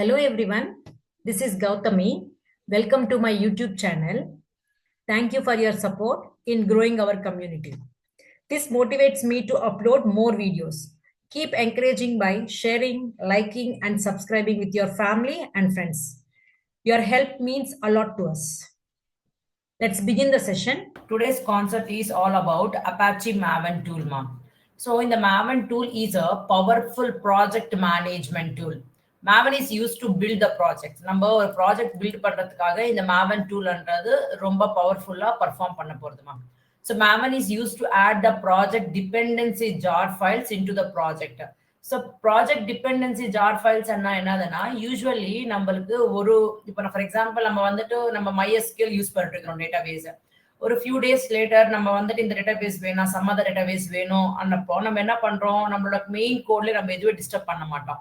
Hello everyone, this is Gautami. Welcome to my YouTube channel. Thank you for your support in growing our community. This motivates me to upload more videos. Keep encouraging by sharing, liking, and subscribing with your family and friends. Your help means a lot to us. Let's begin the session. Today's concept is all about Apache Maven tool. So in the Maven tool is a powerful project management tool. Maven is used to build the project. நம்ம ஒரு project build பண்றதுக்காக இந்த Maven toolன்றது ரொம்ப பவர்ஃபுல்லா perform பண்ண போறதுமா. So Maven is used to add the project dependency jar files into the project. So project dependency jar files என்னதுன்னா usually நம்மளுக்கு ஒரு இப்போ ஃபார் எக்ஸாம்பிள் நம்ம வந்துட்டு நம்ம MySQL யூஸ் பண்ணிட்டு இருக்கிறோம் டேட்டா பேஸை. ஒரு ஃபியூ டேஸ் லேட்டர் நம்ம வந்துட்டு இந்த டேட்டா பேஸ் வேணும், சம் அதர் டேட்டா பேஸ் வேணும் அன்னப்போ நம்ம என்ன பண்றோம், நம்மளோட மெயின் கோட்ல நம்ம எதுவும் டிஸ்டர்ப் பண்ண மாட்டோம்.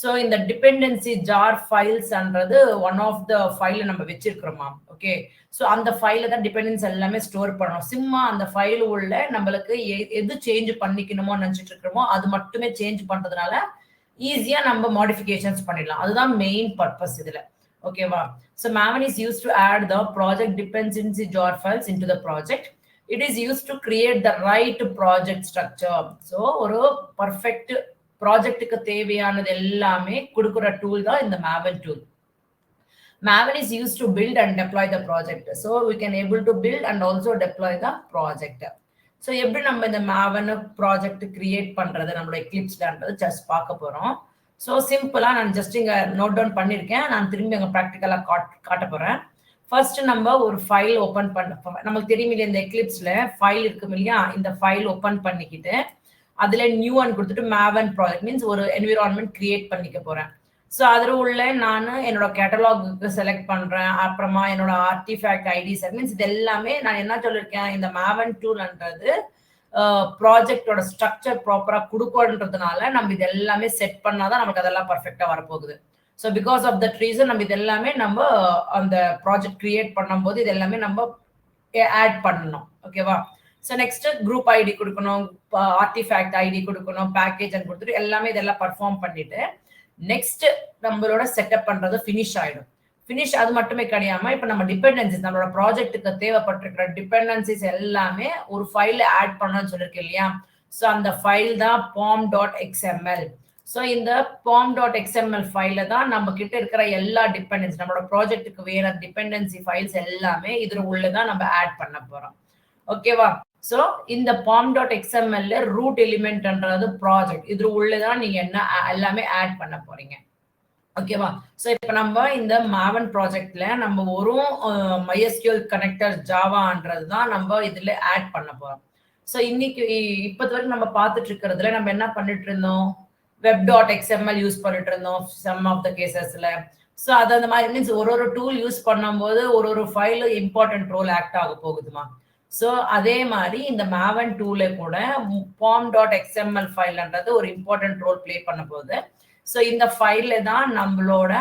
ஸோ இந்த டிபெண்டன்சி ஜார் ஃபைல்ஸ்ன்றது ஒன் ஆஃப் த ஃபைல நம்ம வச்சிருக்கிறோமா. ஓகே, ஸோ அந்த ஃபைல தான் டிபெண்டன்ஸ் எல்லாமே ஸ்டோர் பண்ணணும். சிம்மா அந்த ஃபைல் உள்ள நம்மளுக்கு எது சேஞ்ச் பண்ணிக்கணுமோ நினைச்சிட்டு இருக்கிறோமோ அது மட்டுமே சேஞ்ச் பண்றதுனால ஈஸியா நம்ம மாடிஃபிகேஷன்ஸ் பண்ணிடலாம். அதுதான் மெயின் பர்பஸ் இதுல. ஓகேவா? So Maven is used to add the project dependency jar files into the project. It is used to create the right project structure. So ஒரு perfect ப்ராஜெக்ட்டுக்கு தேவையானது எல்லாமே கொடுக்குற டூல் தான் இந்த Maven tool. Maven is used to build and deploy the project. So we can able to build and also deploy the project. So எப்படி நம்ம இந்த Maven project create பண்றது நம்மளோட எக்லிப்ஸ்லன்றது ஜஸ்ட் பார்க்க போறோம். ஸோ சிம்பிளா நான் ஜஸ்ட் இங்க நோட் டவுன் பண்ணியிருக்கேன். நான் திரும்பி அங்கே ப்ராக்டிக்கலா காட்ட போறேன். ஃபர்ஸ்ட் நம்ம ஒரு ஃபைல் ஓப்பன் பண்ண, நமக்கு தெரியும் இல்லையா இந்த எக்லிப்ஸ்ல ஃபைல் இருக்கும் இல்லையா, இந்த ஃபைல் ஓப்பன் பண்ணிக்கிட்டு அதுல நியூ ஒன் கொடுத்துட்டு Maven ப்ராஜெக்ட் மீன்ஸ் ஒரு என்விரான்மெண்ட் கிரியேட் பண்ணிக்க போறேன். ஸோ அதில் உள்ள நான் என்னோட கேட்டலாக்கு செலக்ட் பண்றேன். அப்புறமா என்னோட ஆர்டிஃபேக்ட் ஐடிஸ் மீன்ஸ் இது எல்லாமே நான் என்ன சொல்லியிருக்கேன், இந்த Maven டூல்ன்றது ப்ராஜெக்டோட ஸ்ட்ரக்சர் ப்ராப்பரா கொடுக்கன்றதுனால நம்ம இது எல்லாமே செட் பண்ணாதான் நமக்கு அதெல்லாம் பர்ஃபெக்டா வரப்போகுது. So because of that reason நம்ம இது எல்லாமே நம்ம அந்த ப்ராஜெக்ட் கிரியேட் பண்ணும்போது இது எல்லாமே நம்ம ஆட் பண்ணணும். ஓகேவா? ஸோ நெக்ஸ்ட் குரூப் ஐடி கொடுக்கணும், ஆர்டிஃபேக்ட் ஐடி கொடுக்கணும், பேக்கேஜ் கொடுத்துட்டு எல்லாமே இதெல்லாம் பர்ஃபார்ம் பண்ணிட்டு நெக்ஸ்ட் நம்மளோட செட்டப் பண்றது ஃபினிஷ் ஆயிடும். ஃபினிஷ் அது மட்டுமே கிடையாம இப்ப நம்ம டிபெண்டன்சிஸ் நம்மளோட ப்ராஜெக்ட்டுக்கு தேவைப்பட்டிருக்கிற டிபெண்டன்சிஸ் எல்லாமே ஒரு ஃபைல ஆட் பண்ணணும்னு சொல்லியிருக்கேன் இல்லையா. ஸோ அந்த ஃபைல் தான் pom.xml. ஸோ இந்த pom.xml ஃபைல தான் நம்ம கிட்ட இருக்கிற எல்லா டிபெண்டன்சி நம்மளோட ப்ராஜெக்ட்டுக்கு வேற டிபெண்டன்சி ஃபைல்ஸ் எல்லாமே இதுல உள்ளதான் நம்ம ஆட் பண்ண போறோம். ஓகேவா? ஸோ இந்த pom.xml ரூட் எலிமெண்ட்ன்றது ப்ராஜெக்ட் இது உள்ளதான் நீங்க என்ன எல்லாமே ஆட் பண்ண போறீங்க. ஓகேவா? ஸோ இப்போ நம்ம இந்த Maven ப்ராஜெக்ட்ல நம்ம ஒரு MySQL கனெக்டர் ஜாவான்றது தான் நம்ம இதுல ஆட் பண்ண போறோம். ஸோ இன்னைக்கு இப்போது வரைக்கும் நம்ம பார்த்துட்டு இருக்கிறதுல நம்ம என்ன பண்ணிட்டு இருந்தோம், web.xml யூஸ் பண்ணிட்டு இருந்தோம் சம் ஆஃப் த கேசஸ்ல. ஸோ அது அந்த மாதிரி மீன்ஸ் ஒரு டூல் யூஸ் பண்ணும்போது ஒரு ஃபைல் இம்பார்ட்டன்ட் ரோல் ஆக்ட் ஆக போகுதுமா. ஸோ அதே மாதிரி இந்த Maven டூல கூட pom.xml ஃபைல்ன்றது ஒரு இம்பார்ட்டன்ட் ரோல் பிளே பண்ண போகுது. ஸோ இந்த ஃபைல்ல தான் நம்மளோட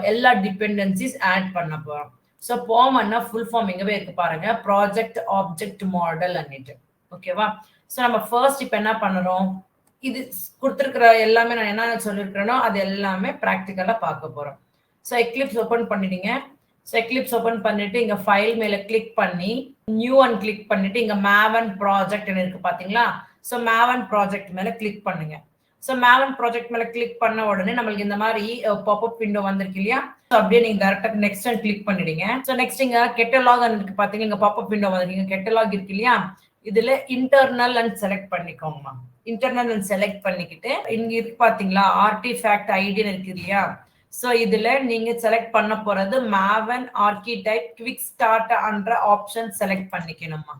எல்லா டிபெண்டன்சிஸ் ஆட் பண்ண போறோம். ஸோ POM ஃபுல் ஃபார்ம் எங்கவே இருக்கு பாருங்க, ப்ராஜெக்ட் ஆப்ஜெக்ட் மாடல் அன்னிட்டு. ஓகேவா? ஸோ நம்ம ஃபர்ஸ்ட் இப்போ என்ன பண்ணுறோம், இது கொடுத்துருக்கிற எல்லாமே நான் என்ன சொல்லியிருக்கிறேனோ அது எல்லாமே ப்ராக்டிக்கலா பார்க்க போறோம். ஸோ எக்லிப்ஸ் ஓப்பன் பண்ணிடுங்க. ஸோ எக்லிப்ஸ் ஓப்பன் பண்ணிட்டு இங்க ஃபைல் மேல கிளிக் பண்ணி நியூ ஒன் கிளிக் பண்ணிட்டு இங்க Maven ப்ராஜெக்ட் இருக்கு பாத்தீங்களா. ஸோ Maven ப்ராஜெக்ட் மேல கிளிக் பண்ணுங்க. ஸோ Maven ப்ராஜெக்ட் மேல கிளிக் பண்ண உடனே நம்மளுக்கு இந்த மாதிரி பாப்அப் விண்டோ வந்திருக்கு இல்லையா. ஸோ அப்படியே நீங்க டேரக்டா நெக்ஸ்ட் கிளிக் பண்ணிடுங்க. ஸோ நெக்ஸ்ட் இங்க கெட்டலாக் இருக்கு பாத்தீங்கன்னா இங்க பாப்அப் விண்டோ வந்திருக்கு, கெட்டலாக் இருக்கு இல்லையா. இதுல இன்டர்னல் அண்ட் செலக்ட் பண்ணிக்கோங்கம்மா. இன்டர்னல் அண்ட் செலக்ட் பண்ணிக்கிட்டு இங்க இருக்கு பாத்தீங்களா ஆர்டிஃபேக்ட் ஐடின்னு இருக்கு இல்லையா. ஸோ இதுல நீங்க செலக்ட் பண்ண போறது Maven ஆர்கிடைப் குவிக் ஸ்டார்ட் என்ற ஆப்ஷன் செலக்ட் பண்ணிக்கணுமா.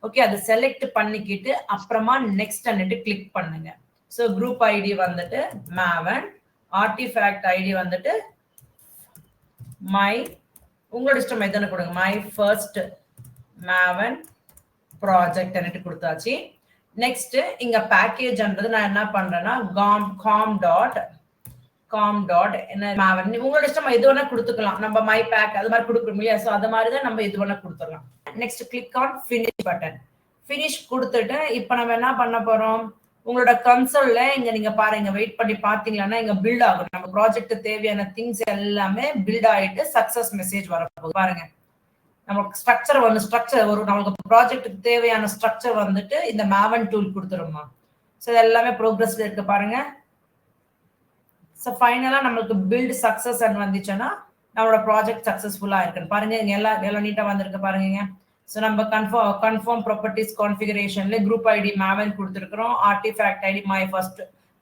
ஓகே, அது செலக்ட் பண்ணிக்கிட்டு அப்புறமா நெக்ஸ்ட் அன்னிட்டு கிளிக் பண்ணுங்க. ஸோ குரூப் ஐடி வந்துட்டு Maven, ஆர்டிஃபேக்ட் ஐடி வந்துட்டு உங்களோட இஷ்டம் எதனை கொடுங்க, மை ஃபர்ஸ்ட் Maven ப்ராஜெக்ட் அன்னிட்டு கொடுத்தாச்சு. நெக்ஸ்ட் இங்க பேக்கேஜ்ன்றது நான் என்ன பண்றேன்னா com dot என்ன Maven உங்களோட இஷ்டம் எது வேணா கொடுத்துக்கலாம். நம்ம மை பேக் அது மாதிரி கொடுக்குறோம் இல்லையா. ஸோ அது மாதிரி தான் நம்ம எது வேணா கொடுத்துடலாம். Next click on finish button. Finish கொடுத்துட்டு இப்போ நம்ம என்ன பண்ண போறோம், உங்களோட கன்சோல்ல இங்க நீங்க பாருங்க, வெயிட் பண்ணி பாத்தீங்கன்னா இங்க பில்ட் ஆகும். நம்ம ப்ராஜெக்ட் தேவையான திங்ஸ் எல்லாமே பில்ட் ஆயிட்டு சக்சஸ் மெசேஜ் வரப்போகுது. பாருங்க, நமக்கு ஸ்ட்ரக்சர் ஒரு நமக்கு ப்ராஜெக்ட்டுக்கு தேவையான ஸ்ட்ரக்சர் வந்துட்டு இந்த Maven டூல் கொடுத்துருமா. ஸோ இது எல்லாமே ப்ரோக்ரஸ்ல இருக்கு பாருங்க. ஸோ ஃபைனலா நம்மளுக்கு பில்ட் சக்சஸ் வந்துச்சுன்னா நம்மளோட ப்ராஜெக்ட் சக்சஸ்ஃபுல்லா இருக்குன்னு பாருங்க. இங்க எல்லாம் நீட்டா வந்திருக்கு பாருங்க. ஸோ நம்ம கன்ஃபார்ம் ப்ராப்பர்ட்டிஸ் கான்ஃபிகரேஷன்ல குரூப் ஐடி Maven கொடுத்துருக்கிறோம். Artifact ID my first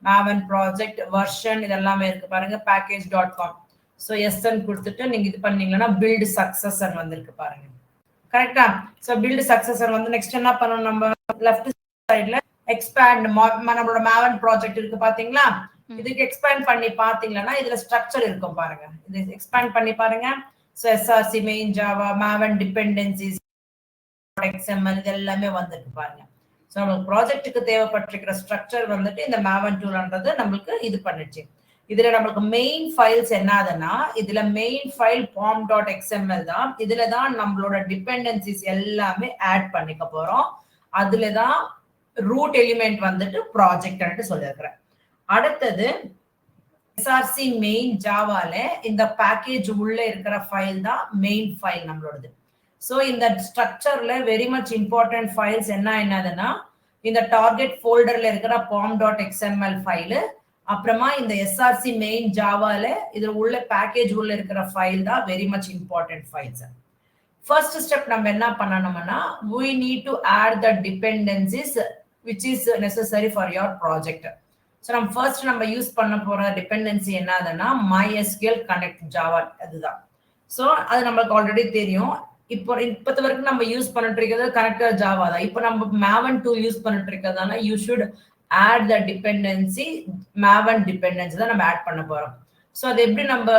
Maven project version இது எல்லாமே இருக்கு பாருங்க. package.com. ஸோ எஸ்என் கொடுத்துட்டு நீங்க இது பண்ணீங்கன்னா பில்ட் சக்சஸ் வந்திருக்கு பாருங்க. கரெக்டா? ஸோ பில்ட் சக்சஸ் வந்து நெக்ஸ்ட் என்ன பண்ணணும், நம்ம லெஃப்ட் சைட்ல எக்ஸ்பேண்ட் நம்மளோட Maven ப்ராஜெக்ட் இருக்கு பாத்தீங்களா. இதுக்கு எக்ஸ்பேண்ட் பண்ணி பாத்தீங்கன்னா இதுல ஸ்ட்ரக்சர் இருக்கும் பாருங்க. இது எக்ஸ்பேண்ட் பண்ணி பாருங்க. So SRC main Java Maven dependencies XML இது எல்லாமே வந்துருக்கு பாருங்க. ஸோ நமக்கு ப்ராஜெக்ட்டுக்கு தேவைப்பட்டிருக்கிற ஸ்ட்ரக்சர் வந்துட்டு இந்த Maven டூல்ன்றது நம்மளுக்கு இது பண்ணிடுச்சு. இதுல நம்மளுக்கு மெயின் ஃபைல்ஸ் என்னதுன்னா இதுல மெயின் ஃபைல் pom.xml தான். இதுல தான் நம்மளோட டிபெண்டன்சிஸ் எல்லாமே ஆட் பண்ணிக்க போறோம். அதுல தான் ரூட் எலிமெண்ட் வந்துட்டு ப்ராஜெக்ட் சொல்லியிருக்கிறேன். அடுத்தது எஸ்ஆர்சி மெயின் ஜாவால இந்த பேக்கேஜ் உள்ள இருக்கிற ஃபைல் தான் மெயின் ஃபைல் நம்மளோடது. ஸோ இந்த ஸ்ட்ரக்சர்ல வெரி மச் இம்பார்ட்டன்ட் ஃபைல்ஸ் என்னதுன்னா இந்த டார்கெட் ஃபோல்டர்ல இருக்கிற pom.xml ஃபைலு, அப்புறமா இந்த எஸ்ஆர்சி மெயின் ஜாவால இதுல உள்ள பேக்கேஜ் உள்ள இருக்கிற ஃபைல் தான் very much important files. First step நம்ம என்ன பண்ணணும்னா we need to add the dependencies which is necessary for your project. So நம்ம ஃபர்ஸ்ட் நம்ம யூஸ் பண்ண போற டிபெண்டன்சி என்னதுன்னா MySQL Connect Java அதுதான். ஸோ அது நம்மளுக்கு ஆல்ரெடி தெரியும். இப்போது வரைக்கும் நம்ம யூஸ் பண்ணிட்டு இருக்கிறது கனெக்டர் ஜாவா தான். இப்போ நம்ம Maven டூல் யூஸ் பண்ணிட்டு இருக்கிறதால you should add the dependency Maven dependency தான் நம்ம ஆட் பண்ண போறோம். ஸோ அது எப்படி நம்ம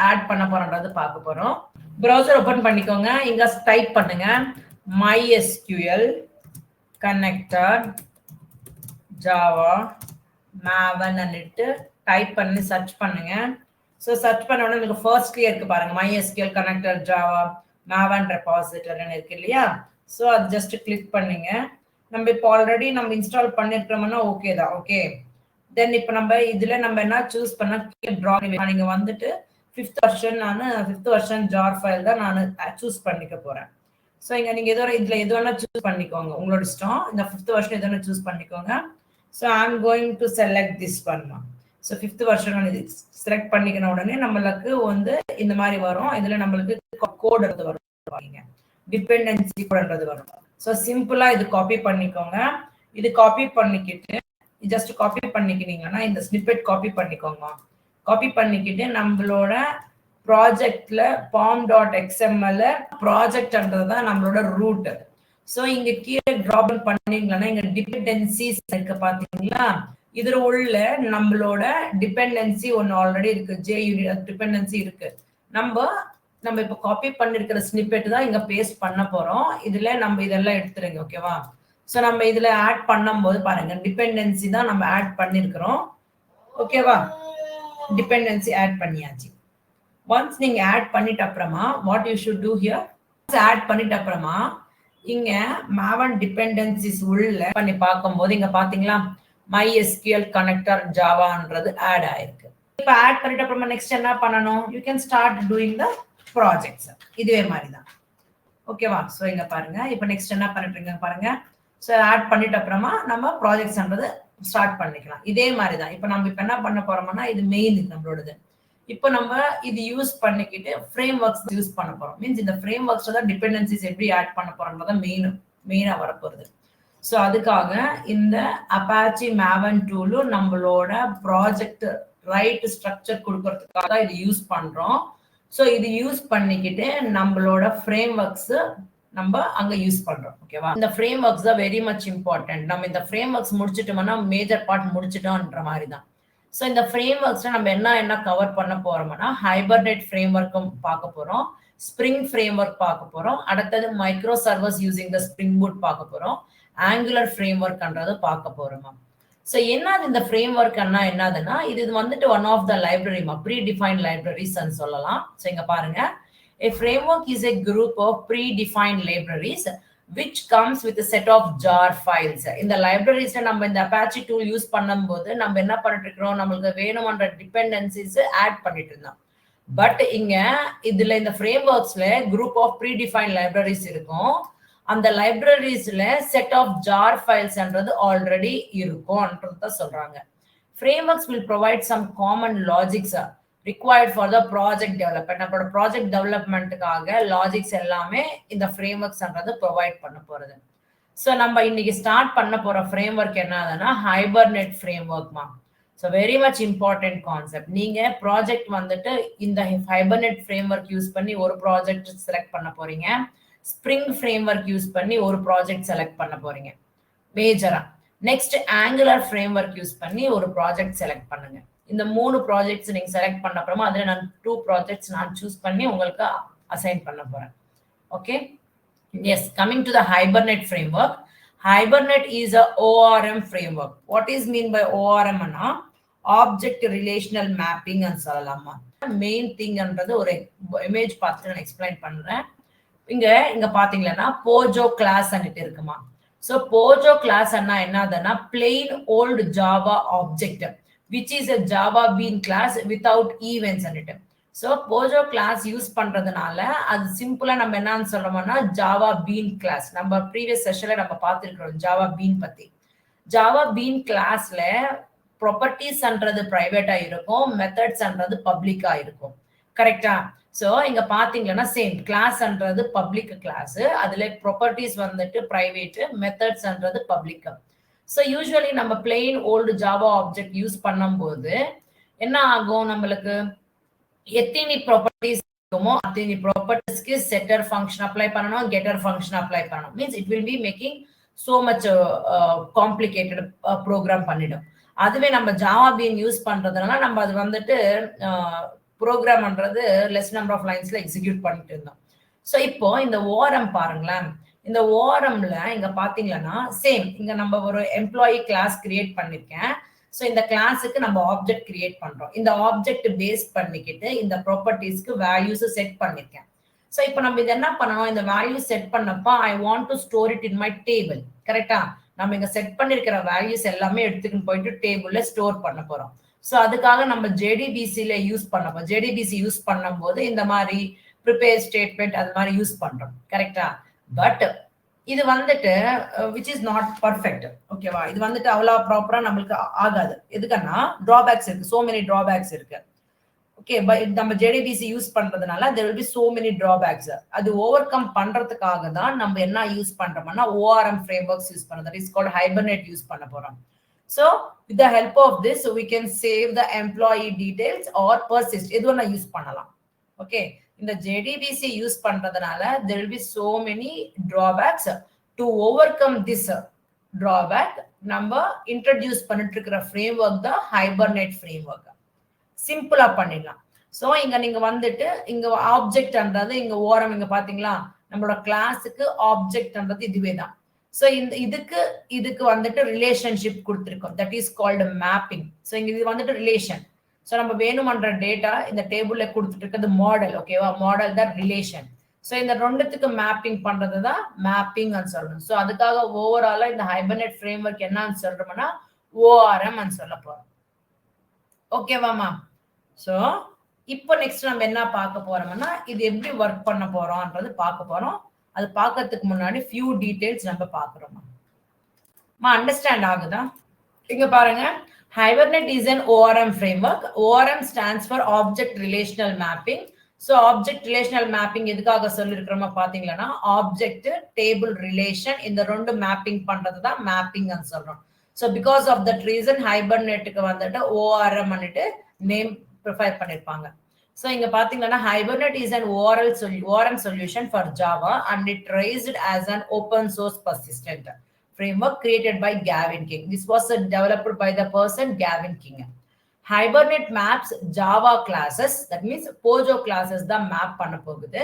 ஆட் பண்ண போறோம்ன்றது பார்க்க போறோம். ப்ரௌசர் ஓபன் பண்ணிக்கோங்க. இங்க டைப் பண்ணுங்க MySQL Connector Java Maven அன்னிட்டு டைப் பண்ணி சர்ச் பண்ணுங்க. ஸோ சர்ச் பண்ண உடனே உங்களுக்கு ஃபர்ஸ்ட்லயே இருக்கு பாருங்க MySQL Connector Java Maven repository இருக்கு இல்லையா. ஸோ அது ஜஸ்ட் கிளிக் பண்ணுங்க. நம்ம இப்போ ஆல்ரெடி நம்ம இன்ஸ்டால் பண்ணிருக்கோம்னா ஓகே தான். ஓகே, தென் இப்போ நம்ம இதுல நம்ம என்ன சூஸ் பண்ண ட்ரா நீங்க வந்துட்டு 5th வெர்ஷன் நான் 5th வெர்ஷன் ஜார் ஃபைல் தான் நான் சூஸ் பண்ணிக்க போறேன். ஸோ இங்க நீங்க இதுல எது வேணா சூஸ் பண்ணிக்கோங்க, உங்களோட இஷ்டம். இந்த 5th வெர்ஷன் எது வேணா சூஸ் பண்ணிக்கோங்க. So I am going to select this பண்ணலாம். ஸோ 5th வெர்ஷன் இது செலக்ட் பண்ணிக்கின உடனே நம்மளுக்கு வந்து இந்த மாதிரி வரும். இதுல நம்மளுக்கு கோட் வரும், டிபெண்டன்சி கோட்ன்றது வரும். ஸோ சிம்பிளா இது காப்பி பண்ணிக்கோங்க. இது காப்பி பண்ணிக்கிட்டு ஜஸ்ட் காப்பி பண்ணிக்கிட்டீங்கன்னா இந்த ஸ்னிப்பெட் காப்பி பண்ணிக்கோங்க. காப்பி பண்ணிக்கிட்டு நம்மளோட ப்ராஜெக்ட்ல pom.xml ப்ராஜெக்ட்ன்றது தான் நம்மளோட ரூட். ஸோ இங்க கீழே டிராப் பண்ணீங்கன்னா இங்க டிபெண்டன்சிஸ் இருக்கு பாத்தீங்களா. இதுல உள்ள நம்மளோட டிபெண்டன்சி ஒன்னு ஆல்ரெடி இருக்கு, JUnit டிபெண்டன்சி இருக்கு. நம்ம இப்ப காப்பி பண்ணிருக்கிற ஸ்னிப்பெட் தான் இங்க பேஸ்ட் பண்ண போறோம். இதுல நம்ம இதெல்லாம் எடுத்துருங்க. ஓகேவா? சோ நம்ம இதுல ஆட் பண்ணும்போது பாருங்க டிபெண்டன்சி தான் நம்ம ஆட் பண்ணிருக்கிறோம். ஓகேவா? டிபெண்டன்சி ஆட் பண்ணியாச்சு. ஒன்ஸ் நீங்க ஆட் பண்ணிட்ட அப்புறமா what you should do here, add பண்ணிட்ட அப்புறமா இங்க Maven டிபெண்டன்சிஸ் உள்ள பண்ணி பார்க்கும்போது இங்க பாத்தீங்களா MySQL Connector Javaன்றது ஆட் ஆயிருக்கு. இப்ப ஆட் பண்ணிட்ட அப்புறமா நெக்ஸ்ட் என்ன பண்ணணும், you can start doing the projects. இதுவே மாதிரி தான். ஓகேவா? ஸோ இங்க பாருங்க இப்போ நெக்ஸ்ட் என்ன பண்ணிட்டு பாருங்க. ஸோ ஆட் பண்ணிட்ட அப்புறமா நம்ம ப்ராஜெக்ட்ஸ்ன்றது ஸ்டார்ட் பண்ணிக்கலாம். இதே மாதிரி தான். இப்போ நம்ம இப்போ என்ன பண்ண போறோம்னா இது மெயின் நம்மளோடது. இப்போ நம்ம இது யூஸ் பண்ணிக்கிட்டு ஃப்ரேம் ஒர்க்ஸ் யூஸ் பண்ண போறோம். மீன்ஸ் இந்த ஃப்ரேம் ஒர்க்ஸ் தான் டிபெண்டன்சிஸ் எப்படி ஆட் பண்ண போறோம்ன்றத மெயினா வரப்போகுது. ஸோ அதுக்காக இந்த Apache Maven டூலும் நம்மளோட ப்ராஜெக்ட் ரைட் ஸ்ட்ரக்சர் கொடுக்கறதுக்காக இது யூஸ் பண்றோம். ஸோ இது யூஸ் பண்ணிக்கிட்டு நம்மளோட ஃப்ரேம் ஒர்க்ஸ் நம்ம அங்க யூஸ் பண்றோம். ஓகேவா? இந்த ஃப்ரேம் ஒர்க்ஸ் தான் வெரி மச் இம்பார்ட்டன்ட். நம்ம இந்த ஃப்ரேம் ஒர்க்ஸ் முடிச்சிட்டோம்னா மேஜர் பார்ட் முடிச்சிட்டோம்ன்ற மாதிரி தான். ஸோ இந்த ஃப்ரேம் ஒர்க்ஸ்ல நம்ம என்ன கவர் பண்ண போறோம்னா ஹைபர்னேட் ஃப்ரேம் ஒர்க்கும் பார்க்க போறோம், ஸ்ப்ரிங் ஃப்ரேம் ஒர்க் பார்க்க போறோம், அடுத்தது micro servers using the spring boot பார்க்க போறோம், ஆங்குலர் ஃப்ரேம் ஒர்க்ன்றது பார்க்க போறோம். ஸோ என்னது இந்த ஃப்ரேம் ஒர்க் என்னதுன்னா இது வந்துட்டு one of the library predefined libraries சொல்லலாம். ஸோ இங்க பாருங்க, a framework is a group of predefined libraries which comes with a set of jar files. இந்த லைப்ரரிஸ்ல நம்ம இந்த அப்பாச்சி டூல் யூஸ் பண்ணும்போது நம்ம என்ன பண்ணிட்டு இருக்கிறோம், நம்மளுக்கு வேணுமன்ற டிபெண்டன்சிஸ் ஆட் பண்ணிட்டு இருந்தோம். பட் இங்க இதுல இந்த ஃப்ரேம் ஒர்க்ஸ்ல group of predefine libraries இருக்கும். அந்த லைப்ரரிஸ்ல செட் ஆஃப் ஜார் ஃபைல்ஸ்ன்றது ஆல்ரெடி இருக்கும்ன்றத சொல்றாங்க. Frameworks will provide some common logics required for the project development. நம்மளோட ப்ராஜெக்ட் டெவலப்மெண்ட்டுக்காக லாஜிக்ஸ் எல்லாமே இந்த ஃப்ரேம்ஒர்க்ஸ்ன்றது ப்ரொவைட் பண்ண போறது. ஸோ நம்ம இன்னைக்கு ஸ்டார்ட் பண்ண போற ஃப்ரேம்ஒர்க் என்னதுன்னா ஹைபர்நெட் ஃப்ரேம்ஒர்க்மா. So very much important concept. நீங்க ப்ராஜெக்ட் வந்துட்டு இந்த ஹைபர்நெட் ஃப்ரேம்ஒர்க் யூஸ் பண்ணி ஒரு ப்ராஜெக்ட் செலக்ட் பண்ண போறீங்க. ஸ்ப்ரிங் ஃப்ரேம்ஒர்க் யூஸ் பண்ணி ஒரு ப்ராஜெக்ட் செலக்ட் பண்ண போறீங்க மேஜரா. நெக்ஸ்ட் ஆங்குலர் ஃப்ரேம்ஒர்க் யூஸ் பண்ணி ஒரு ப்ராஜெக்ட் செலக்ட் பண்ணுங்க. இந்த 3 ப்ராஜெக்ட்ஸ் நீங்க செலக்ட் பண்ண அப்புறமா அதுல நான் 2 ப்ராஜெக்ட்ஸ் நான் சூஸ் பண்ணி உங்களுக்கு அசைன் பண்ண போறேன். Okay, yes, coming to the Hibernate framework. Hibernate is a ORM framework. What is mean by ORM னா ஆப்ஜெக்ட் ரிலேஷனல் மேப்பிங் ன்னு சொல்லலாமா. மெயின் திங்ன்றது ஒரு இமேஜ் பார்த்து நான் எக்ஸ்பிளைன் பண்றேன். இங்க பாத்தீங்கன்னா போஜோ கிளாஸ் அன்னிட்டு இருக்குமா. So Pojo class என்னதுன்னா plain old Java object which is a Java bean class without events அன்னிட்டு. So Pojo class use பண்றதுனால அது சிம்பிளா நம்ம என்னன்னு சொல்றோம்னா Java bean class. நம்ம ப்ரீவியஸ் செஷன்ல நம்ம பார்த்திருக்கிறோம் Java bean பத்தி. Java bean classல ப்ராப்பர்ட்டிஸ்ன்றது பிரைவேட்டா இருக்கும், மெத்தட்ஸ்ன்றது பப்ளிக்கா இருக்கும். கரெக்டா? ஸோ இங்க பாத்தீங்கன்னா சேம் கிளாஸ்ன்றது பப்ளிக் கிளாஸ், அதுல ப்ராப்பர்ட்டிஸ் வந்துட்டு பிரைவேட், மெத்தட்ஸ்ன்றது பப்ளிக். ஸோ யூஸ்வலி நம்ம plain old Java object use பண்ணும்போது என்ன ஆகும், நம்மளுக்கு எத்தனை ப்ராப்பர்ட்டிஸ் இருக்குமோ அத்தனை ப்ராப்பர்ட்டிஸ்க்கு செட்டர் ஃபங்க்ஷன் அப்ளை பண்ணணும், கெட்டர் ஃபங்க்ஷன் அப்ளை பண்ணணும். Means it will be making so much complicated program பண்ணிடும். அதுவே நம்ம ஜாவா பீன் யூஸ் பண்றதுனால நம்ம அது வந்துட்டு ப்ரோக்ராம்ன்றது லெஸ் நம்பர் ஆஃப் லைன்ஸ்ல எக்ஸிக்யூட் பண்ணிட்டு இருந்தோம். ஸோ இப்போ இந்த ஓஆர்எம் பாருங்களேன். இந்த ஓஆர்எம்ல இங்க பாத்தீங்கன்னா சேம் இங்க நம்ம ஒரு எம்ப்ளாயி கிளாஸ் கிரியேட் பண்ணிருக்கேன். ஸோ இந்த கிளாஸுக்கு நம்ம ஆப்ஜெக்ட் கிரியேட் பண்றோம். இந்த ஆப்ஜெக்ட் பேஸ் பண்ணிக்கிட்டு இந்த ப்ராப்பர்ட்டிஸ்க்கு வேல்யூஸ் செட் பண்ணிருக்கேன். ஸோ இப்போ நம்ம இது என்ன பண்ணணும், இந்த வேல்யூ செட் பண்ணப்ப I want to store it in my table. கரெக்டா? நம்ம இங்க செட் பண்ணிருக்கிற வேல்யூஸ் எல்லாமே எடுத்துக்கிட்டு போயிட்டு டேபிள்ல ஸ்டோர் பண்ண போறோம். ஸோ அதுக்காக நம்ம ஜேடிபிசில யூஸ் பண்ணப்போ ஜேடிபிசி யூஸ் பண்ணும்போது இந்த மாதிரி ப்ரிப்பேர் ஸ்டேட்மெண்ட் அது மாதிரி யூஸ் பண்றோம். கரெக்டா? பட் இது வந்துட்டு விச் இஸ் நாட் பர்ஃபெக்ட். ஓகேவா? இது வந்துட்டு அவ்வளோ ப்ராப்பரா நம்மளுக்கு ஆகாது. எதுக்குன்னா டிராபேக்ஸ் இருக்கு, சோ மெனி டிராபேக்ஸ் இருக்கு. ஓகே, பட் நம்ம ஜேடிபிசி யூஸ் பண்றதுனால there will be so many drawbacks. அது ஓவர் கம் பண்றதுக்காக தான் நம்ம என்ன யூஸ் பண்றோம்னா ஓஆர்எம் ஃப்ரேம்வொர்க்ஸ் யூஸ் பண்றோம். That is called hibernate use பண்ண போறோம். So with the help of this we can save the employee details or persist. எது வேணா யூஸ் பண்ணலாம். ஓகே, இந்த JDBC யூஸ் பண்றதுனால there will be so many drawbacks. To overcome this drawback நம்ம introduce பண்ணிட்டு இருக்கிற ஃப்ரேம்வொர்க் தான் ஹைபர்நெட் ஃப்ரேம்வொர்க். சிம்பிளா பண்ணிடலாம். ஸோ இங்க நீங்க வந்துட்டு இங்க ஆப்ஜெக்ட்ன்றது இங்க ஓரம் இங்க பாத்தீங்களா நம்மளோட கிளாஸுக்கு ஆப்ஜெக்ட்ன்றது இதுவே தான். ஸோ இந்த இதுக்கு வந்துட்டு ரிலேஷன்ஷிப் கொடுத்துருக்கோம். That is called mapping. So இங்க இது வந்துட்டு ரிலேஷன். ஸோ நம்ம வேணுமன்ற டேட்டா இந்த டேபிள்ல கொடுத்துட்டு இருக்கிறது மாடல். ஓகேவா? மாடல் தான் ரிலேஷன். ஸோ இந்த ரெண்டுத்துக்கு மேப்பிங் பண்றது தான் மேப்பிங் சொல்லணும். ஸோ அதுக்காக ஓவராலா இந்த ஹைபர்நெட் ஃப்ரேம்வொர்க் என்னன்னு சொல்றோம்னா ஓஆர்எம் சொல்ல போறோம். ஓகேவாமா? ஸோ இப்போ நெக்ஸ்ட் நம்ம என்ன பார்க்க போறோம்னா இது எப்படி ஒர்க் பண்ண போறோம்ன்றது பார்க்க போறோம். அது பார்க்கறதுக்கு முன்னாடி ஃபியூ டீடைல்ஸ் நம்ம பார்க்குறோமா. அண்டர்ஸ்டாண்ட் ஆகுதா? இங்க பாருங்க, Hibernate is an ORM framework. ORM stands for Object Relational Mapping. So Object Relational Mapping எதுக்காக சொல்லிருக்கிறோமா பாத்தீங்கன்னா ஆப்ஜெக்ட் டேபிள் ரிலேஷன் இந்த ரெண்டு மேப்பிங் பண்றது தான் மேப்பிங் சொல்றோம். So because of that reason Hibernate-க்கு வந்துட்டு ORM பண்ணிட்டு நேம் ப்ரிஃபர் பண்ணிருப்பாங்க. So இங்க பாத்தீங்கன்னா Hibernate is an ORM solution for Java and it raised as an open source persistent framework created by Gavin King. This was developed by the person Gavin King. Hibernate maps Java classes, that means Pojo classes the map பண்ண போகுது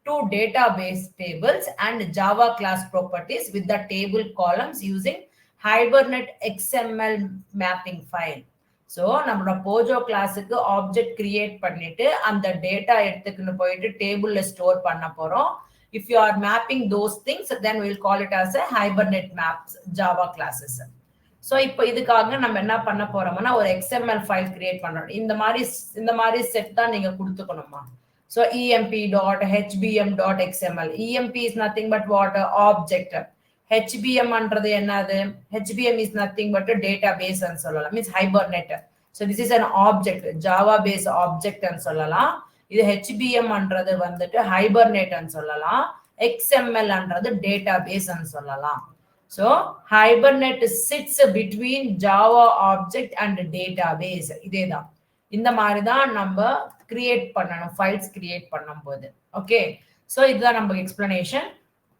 to database tables and Java class properties with the table columns using Hibernate XML mapping file. So நம்மளோட போஜோ கிளாஸுக்கு object create பண்ணிட்டு அந்த data எடுத்துக்கிட்டு போயிட்டு டேபிள்ல store பண்ண போறோம். If you are mapping those things, then we'll call it as a Hibernate maps Java classes. So இப்போ இதுக்காக நம்ம என்ன பண்ண போறோம்னா ஒரு XML ஃபைல் கிரியேட் பண்றோம். இந்த மாதிரி செட் தான் நீங்க கொடுத்துக்கணுமா. So emp.hbm.xml. emp is nothing but what? Object. HBM ன்றது என்னது? HBM is nothing but a database ன்னு சொல்லலாம். Means Hibernate. So this is an object, Java based object ன்னு சொல்லலாம். இது HBM ன்றது வந்துட்டு Hibernate ன்னு சொல்லலாம். XML ன்றது database ன்னு சொல்லலாம். So Hibernate sits between Java object and database. இதேதான். இந்த மாதிரி தான் நம்ம கிரியேட் பண்ணணும், ஃபைல்ஸ் கிரியேட் பண்ணும்போது. ஓகே, ஸோ இதுதான் நம்ம explanation.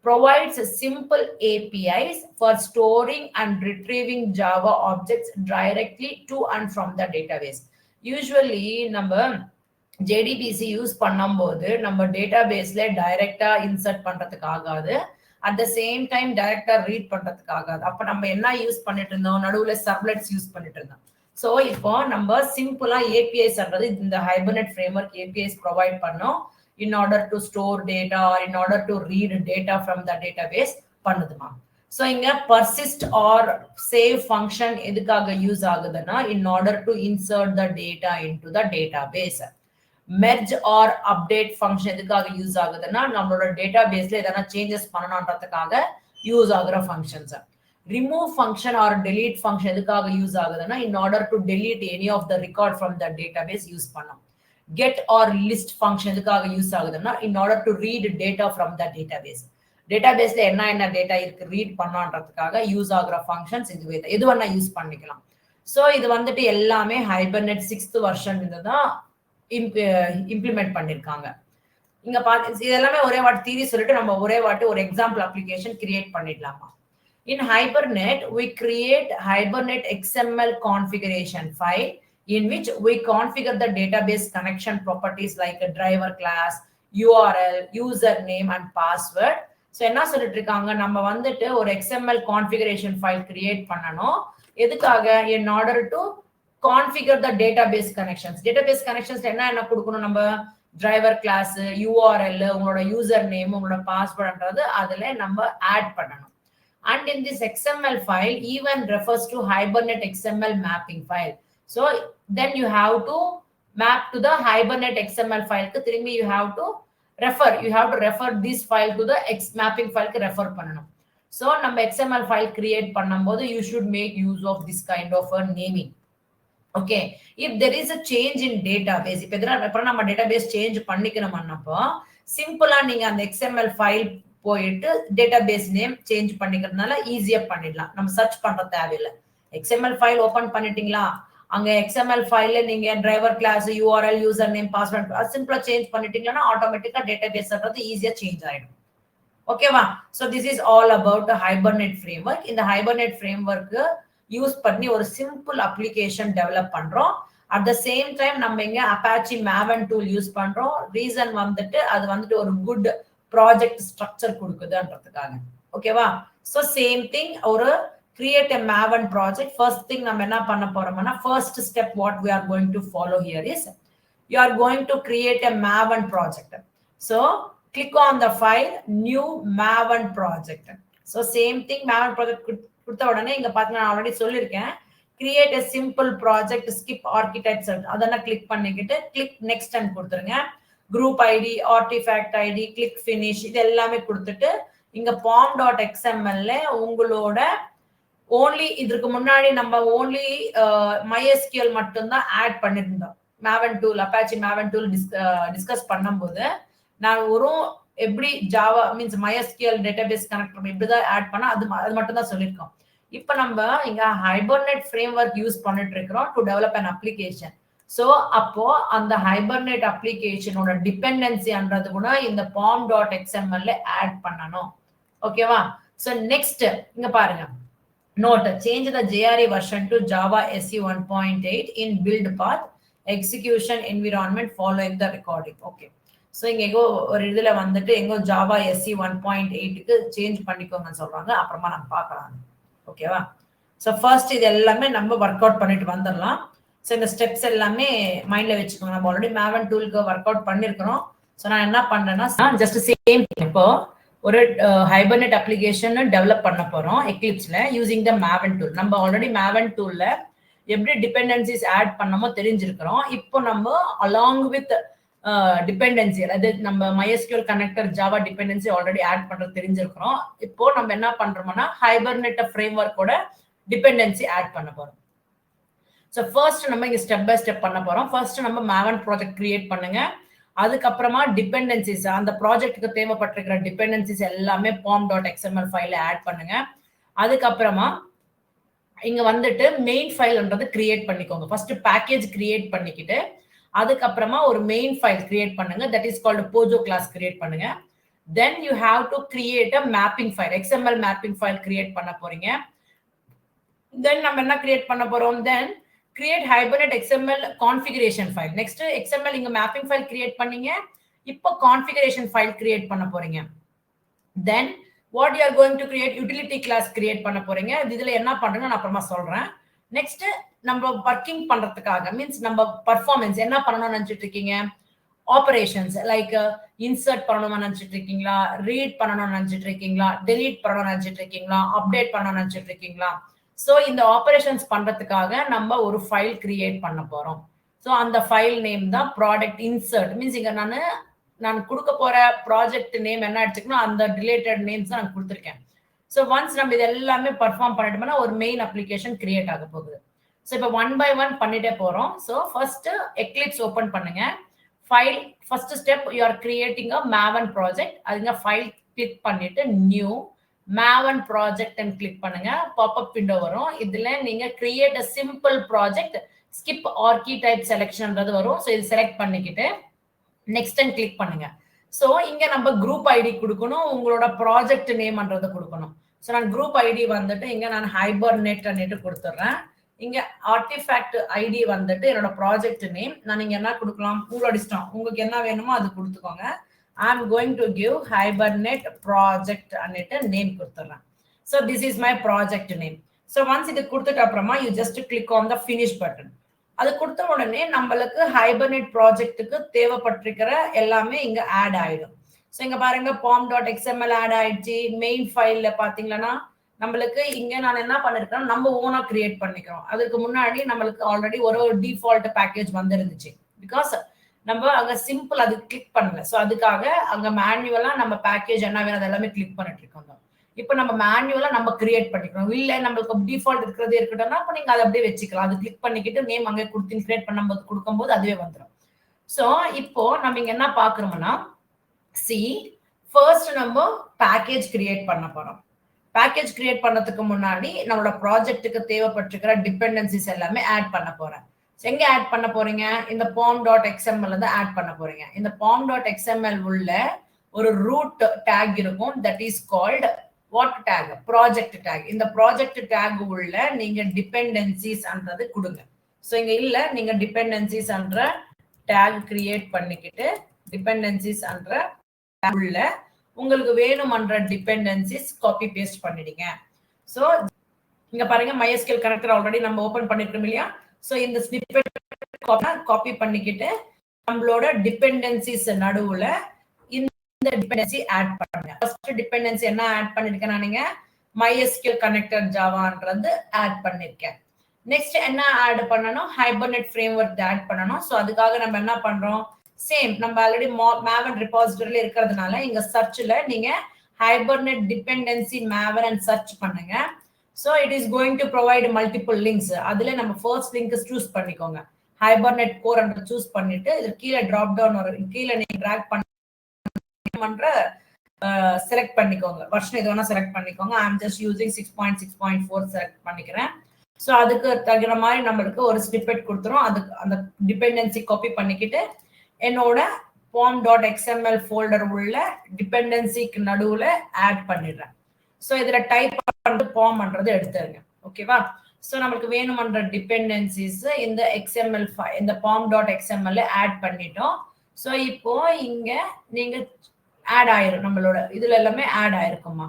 Provides simple APIs for storing and retrieving Java objects directly to and from the database. Usually நம்ம JDBC யூஸ் பண்ணும்போது நம்ம டேட்டாபேஸ்ல டைரக்டா இன்சர்ட் பண்றதுக்கு ஆகாது, அட் த சேம் டைம் டைரக்டா ரீட் பண்றதுக்கு ஆகாது. அப்ப நம்ம என்ன யூஸ் பண்ணிட்டு இருந்தோம்? நடுவுல சர்வ்லெட்ஸ் யூஸ் பண்ணிட்டு இருந்தோம். ஸோ இப்போ நம்ம சிம்பிளா ஏபிஐஸ்ன்றது இந்த ஹைபர்நெட் ஃப்ரேம்வொர்க் ஏபிஐஸ் ப்ரொவைட் பண்ணோம் in order to store data or in order to read data from the database பண்ணுதுமா. ஸோ இங்க persist or save function எதுக்காக யூஸ் ஆகுதுன்னா in order to insert the data into the database. merge or update function எதுக்காக use ஆகுதுன்னா நம்மளோட டேட்டாபேஸ்ல எதனா changes பண்ணணும்ன்றதுக்காக use ஆகுற functions. remove function or delete function எதுக்காக யூஸ் ஆகுதுன்னா in order to delete any of the record from the database use பண்ணோம். get or list function எதுக்காக use ஆகுதுன்னா in order to read data from the database. டேட்டாபேஸ்ல என்ன data இருக்கு read பண்ணணும்ன்றதுக்காக use ஆகுற functions இதுவே தான். எது வேணா யூஸ் பண்ணிக்கலாம். ஸோ இது வந்துட்டு எல்லாமே ஹைபர்நெட் 6th வெர்ஷன் தான் இம்ப்ளிமெண்ட் பண்ணிருக்காங்க. இங்க பார்த்து இது எல்லாமே ஒரே வாட்டி தியரி சொல்லிட்டு நம்ம ஒரே வாட்டி ஒரு எக்ஸாம்பிள் அப்ளிகேஷன் கிரியேட் பண்ணிடலாமா. In Hibernate, we create Hibernate XML configuration file in which we configure the database connection properties like a driver class, URL, username and password. So என்ன சொல்லிட்டு இருக்காங்க, நம்ம வந்துட்டு ஒரு XML configuration file create பண்ணனும். எதுக்காக? In order to configure the database connections. Database connections என்ன கொடுக்கணும்? நம்ம driver class, URL, உங்களோட username, உங்களோட passwordன்றது அதுல நம்ம ஆட் பண்ணனும். And in this XML file even refers to Hibernate XML mapping file. So then you have to map to the Hibernate XML file. You have to refer this file to the mapping file refer பண்ணனும். So நம்ம XML file create பண்ணும்போது you should make use of this kind of a naming. Okay, if there is a change in database, இப்ப நம்ம database change பண்ணிக்கணும்னப்போ சிம்பிளா நீங்க அந்த XML file போயிட்டு database name change பண்ணிக்கிறதுனால ஈஸியா பண்ணிடலாம். நம்ம சர்ச் பண்ற தேவையில்லை. XML file ஓபன் பண்ணிட்டீங்களா, அங்க XML file நீங்க driver class, URL, username, password சிம்பிளா சேஞ்ச் பண்ணிட்டீங்கன்னா ஆட்டோமேட்டிக்கா டேட்டாபேஸ்ன்றது ஈஸியா சேஞ்ச் ஆயிடும். ஓகேவா? So this is all about the Hibernate framework. இந்த Hibernate framework யூஸ் பண்ணி ஒரு சிம்பிள் அப்ளிகேஷன் டெவலப் பண்றோம். அட் த சேம் டைம் நம்ம இங்க Apache Maven tool யூஸ் பண்றோம். ரீசன் வந்துட்டு அது வந்துட்டு ஒரு குட் ப்ராஜெக்ட் ஸ்ட்ரக்சர் கொடுக்குதுன்றதுக்காக. ஓகேவா? ஸோ சேம் திங் ஒரு create a Maven project. First thing நம்ம என்ன பண்ண போறோம்னா first step what we are going to follow here is you are going to create a Maven project. So click on the file new Maven project. So same thing Maven project கொடுத்த உடனே இங்க பாத்தீங்கன்னா நான் already சொல்லியிருக்கேன் create a simple project skip architecture அதெல்லாம் click பண்ணிக்கிட்டு click next and கொடுத்துருங்க. group id, artifact id, click finish இது எல்லாமே கொடுத்துட்டு இங்க pom.xml உங்களோட only இதற்கு முன்னாடி நம்ம only MySQL மட்டும் தான் ஆட் பண்ணிருந்தோம். Maven tool, Apache Maven tool discuss பண்ணும்போது நான் ஒரு எப்படி Java means MySQL database connector இப்படிதான் ஆட் பண்ணா அது மட்டும் தான் சொல்லியிருக்கோம். இப்போ நம்ம இங்க Hibernate framework யூஸ் பண்ணிட்டு இருக்கிறோம் to develop an application. So அப்போ அந்த Hibernate அப்ளிகேஷனோட டிபெண்டன்சின்றது கூட இந்த pom.xml ஆட் பண்ணணும். ஓகேவா? ஸோ நெக்ஸ்ட் இங்க பாருங்க note change the JRE version to Java SE 1.8 in build path execution environment following the recording. Okay, so இங்க ஒரு இதுல வந்துட்டு எங்க Java SE 1.8க்கு சேஞ்ச் பண்ணிக்கோங்கன்னு சொல்றாங்க. அப்புறமா நம்ம பார்க்கலாம். ஓகேவா? ஸோ ஃபர்ஸ்ட் இது எல்லாமே நம்ம ஒர்க் அவுட் பண்ணிட்டு வந்துடலாம். ஸோ இந்த ஸ்டெப்ஸ் எல்லாமே மைண்ட்ல வச்சுக்கோங்க. நம்ம ஆல்ரெடி Maven டூலுக்கு ஒர்க் அவுட் பண்ணிருக்கிறோம். ஸோ நான் என்ன பண்றேன்னா ஜஸ்ட் சேம் இப்போ ஒரு ஹைபர்நெட் அப்ளிகேஷன் டெவலப் பண்ண போறோம் எக்லிப்ஸ்ல யூசிங் த மேவன் டூல். நம்ம ஆல்ரெடி மேவன் டூல்ல எப்படி டிபெண்டன்சிஸ் ஆட் பண்ணமோ தெரிஞ்சிருக்கிறோம். இப்போ நம்ம அலாங் வித் டிபெண்டன்சி, அதாவது நம்ம MySQL connector Java dependency already add பண்றது தெரிஞ்சிருக்கிறோம். இப்போ நம்ம என்ன பண்றோம்னா ஹைபர்நெட் ஃப்ரேம்வொர்க்கோட டிபெண்டன்சி ஆட் பண்ண போறோம். ஸோ ஃபர்ஸ்ட் நம்ம இங்க ஸ்டெப் பை ஸ்டெப் பண்ண போறோம். ஃபர்ஸ்ட் நம்ம மேவன் ப்ராஜெக்ட் கிரியேட் பண்ணுங்க. அதுக்கப்புறமா டிபெண்டன்சிஸ், அந்த ப்ராஜெக்ட்டுக்கு தேவைப்பட்டிருக்கிற டிபெண்டன்சிஸ் எல்லாமே pom.xml ஃபைல ஆட் பண்ணுங்க. அதுக்கப்புறமா இங்க வந்துட்டு மெயின் ஃபைல்ன்றது கிரியேட் பண்ணிக்கோங்க. ஃபர்ஸ்ட் பேக்கேஜ் கிரியேட் பண்ணிக்கிட்டு அதுக்கப்புறமா ஒரு மெயின் ஃபைல் கிரியேட் பண்ணுங்க. That is called POJO class create பண்ணுங்க. Then you have to create a mapping file, XML mapping file create பண்ண போறீங்க. தென் நம்ம என்ன கிரியேட் பண்ண போறோம்? Then create Hibernate XML configuration file. Next XML இங்க mapping file create பண்ணீங்க, இப்போ கான்ஃபிகரேஷன் ஃபைல் கிரியேட் பண்ண போறீங்க. Then what you are going to create utility class create பண்ண போறீங்க. இதுல என்ன பண்றேன்னு நான் அப்புறமா சொல்றேன். நெக்ஸ்ட் நம்ம ஒர்க்கிங் பண்றதுக்காக மீன்ஸ் நம்ம பர்ஃபார்மன்ஸ் என்ன பண்ணணும்னு நினைச்சிட்டு இருக்கீங்க? ஆபரேஷன்ஸ் லைக் இன்சர்ட் பண்ணணும்னு நினைச்சிட்டு இருக்கீங்களா, ரீட் பண்ணணும்னு நினைச்சிட்டு இருக்கீங்களா, டெலீட் பண்ணணும்னு நினைச்சிட்டு இருக்கீங்களா, அப்டேட் பண்ணணும்னு நினைச்சிட்டு இருக்கீங்களா? ஸோ இந்த ஆபரேஷன்ஸ் பண்றதுக்காக நம்ம ஒரு ஃபைல் கிரியேட் பண்ண போறோம். ஸோ அந்த ஃபைல் நேம் தான் ப்ராடக்ட் இன்சர்ட். மீன்ஸ் இங்க நான் கொடுக்க போற ப்ராஜெக்ட் நேம் என்ன எடுத்துக்கணும், அந்த ரிலேட்டட் நேம்ஸ் நான் கொடுத்துருக்கேன். ஸோ ஒன்ஸ் நம்ம இது எல்லாமே பர்ஃபார்ம் பண்ணிட்டோம்னா ஒரு மெயின் அப்ளிகேஷன் கிரியேட் ஆக போகுது. ஸோ இப்போ ஒன் பை ஒன் பண்ணிட்டே போறோம். ஸோ ஃபர்ஸ்ட் எக்லிப்ஸ் ஓபன் பண்ணுங்க. File first step you are creating a Maven project. அதுங்க ஃபைல் கிளிக் பண்ணிட்டு நியூ மேவன் ப்ராஜெக்ட் கிளிக் பண்ணுங்க. பாப்அப் விண்டோ வரும். இதுல நீங்க create a simple project skip archetype செலக்ஷன்ன்றது வரும். ஸோ இது செலக்ட் பண்ணிக்கிட்டு நெக்ஸ்ட் கிளிக் பண்ணுங்க. ஸோ இங்க நம்ம குரூப் ஐடி கொடுக்கணும், உங்களோட ப்ராஜெக்ட் நேம்ன்றதை கொடுக்கணும். ஸோ நான் குரூப் ஐடி வந்துட்டு இங்க நான் ஹைபர்நெட் கொடுத்துட்றேன். இங்க ஆர்டிஃபேக்ட் ஐடி வந்துட்டு என்னோட ப்ராஜெக்ட் நேம். நான் இங்க என்ன கொடுக்கலாம், உங்களோட இஷ்டம், உங்களுக்கு என்ன வேணுமோ அது கொடுத்துக்கோங்க. I am going to give Hibernate project அன்னிட்டு நேம் கொடுத்துறேன். So this is my project name. So once இது கொடுத்துட்ட அப்புறமா you just click on the finish button. அது கொடுத்த உடனே நம்மளுக்கு Hibernate ப்ராஜெக்ட்டுக்கு தேவைப்பட்டிருக்கிற எல்லாமே இங்க ஆட் ஆயிடும். ஸோ இங்க பாருங்க pom.xml ஆட் ஆயிடுச்சு. மெயின் ஃபைல்ல பாத்தீங்கன்னா நம்மளுக்கு இங்க நான் என்ன பண்ணிருக்கேன், நம்ம ஓனா கிரியேட் பண்ணிக்கிறோம். அதுக்கு முன்னாடி நம்மளுக்கு ஆல்ரெடி ஒரு டிஃபால்ட் பேக்கேஜ் வந்துருந்துச்சு. பிகாஸ் நம்ம அங்க சிம்பிள் அது கிளிக் பண்ணல. ஸோ அதுக்காக அங்க மேனுவலா நம்ம பேக்கேஜ் என்ன வேணும் அதெல்லாமே கிளிக் பண்ணிட்டு இருக்கோம். இப்போ நம்ம மேனுவலா நம்ம கிரியேட் பண்ணிக்கிறோம். இல்ல நம்மளுக்கு டிஃபால்ட் இருக்கிறது இருக்கட்டும்னா அப்ப நீங்க அதை அப்படியே வச்சுக்கலாம். அது கிளிக் பண்ணிக்கிட்டு நேம் அங்கே கொடுத்து கிரியேட் பண்ணும்போது கொடுக்கும்போது அதுவே வந்துடும். ஸோ இப்போ நம்ம இங்க என்ன பாக்குறோம்னா ஃபர்ஸ்ட் நம்ம பேக்கேஜ் கிரியேட் பண்ண போறோம். பேக்கேஜ் கிரியேட் பண்ணதுக்கு முன்னாடி நம்மளோட ப்ராஜெக்ட்டுக்கு தேவைப்பட்டிருக்கிற டிபெண்டன்சிஸ் எல்லாமே ஆட் பண்ண போறேன். எங்க ஆட் பண்ண போறீங்க? இந்த pom.xml தான் ஆட் பண்ண போறீங்க. இந்த pom.xml உள்ள ஒரு ரூட் டேக் இருக்கும். That is called what take? Project take. இந்த ப்ராஜெக்ட் டேக் உள்ள நீங்க டிபெண்டன்சிஸ் அன்றது கொடுங்க. ஸோ இங்க இல்ல, நீங்க டிபெண்டன்சிஸ் அன்ற டேக் கிரியேட் பண்ணிக்கிட்டு டிபெண்டன்சிஸ் அன்ற டேக் உள்ள உங்களுக்கு வேணுமன்ற டிபெண்டன்சிஸ் காப்பி பேஸ்ட் பண்ணிடுங்க. ஸோ இங்க பாருங்க MySQL கனெக்டர் ஆல்ரெடி நம்ம ஓபன் பண்ணிருக்கோம் இல்லையா? ஸோ இந்த ஸ்னிப்பெட் காப்பி பண்ணிக்கிட்டு நம்மளோட டிபெண்டன்சிஸ் நடுவுல இந்த டிபெண்டன்சி ஆட் பண்ணுங்க. ஃபர்ஸ்ட் டிபெண்டன்சி என்ன ஆட் பண்ணிருக்கேன் நான்? நீங்க MySQL கனெக்டர் ஜாவான்றது ஆட் பண்ணிருக்கேன். நெக்ஸ்ட் என்ன ஆட் பண்ணணும்? ஹைபர்நெட் ஃப்ரேம்வொர்க் ஆட் பண்ணணும். ஸோ அதுக்காக நம்ம என்ன பண்றோம்? சேம் நம்ம ஆல்ரெடி மேவன் ரிபாசிட்டரியில இருக்கிறதுனால இங்க சர்ச்ல நீங்க Hibernate dependency Maven and search பண்ணுங்க. So it is going to provide multiple links. அதுல நம்ம first link choose பண்ணிக்கோங்க. Hibernate core and choose பண்ணிட்டு இது கீழ drop down வரும். கீழ நீங்க drag பண்ற select பண்ணிக்கோங்க. வெர்ஷன் எது வேணா select பண்ணிக்கோங்க. I am just using 6.6.4 select பண்ணிக்கிறேன். So அதுக்கு தகுந்த மாதிரி நம்மளுக்கு ஒரு snippet கொடுத்துரும். அதுக்கு அந்த டிபெண்டன்சி காப்பி பண்ணிக்கிட்டு என்னோட pom.xml folder உள்ள டிபெண்டன்சிக்கு நடுவுல ஆட் பண்ணிடுறேன். ஸோ இதுல டைப் பண்ணி pom எடுத்துருங்க. ஓகேவா? ஸோ நம்மளுக்கு வேணுமன்ற டிபெண்டன்சிஸ் இந்த XML இந்த pom.xml ஆட் பண்ணிட்டோம். ஸோ இப்போ இங்க நீங்க ஆட் ஆயிரும், நம்மளோட இதுல எல்லாமே ஆட் ஆயிருக்குமா.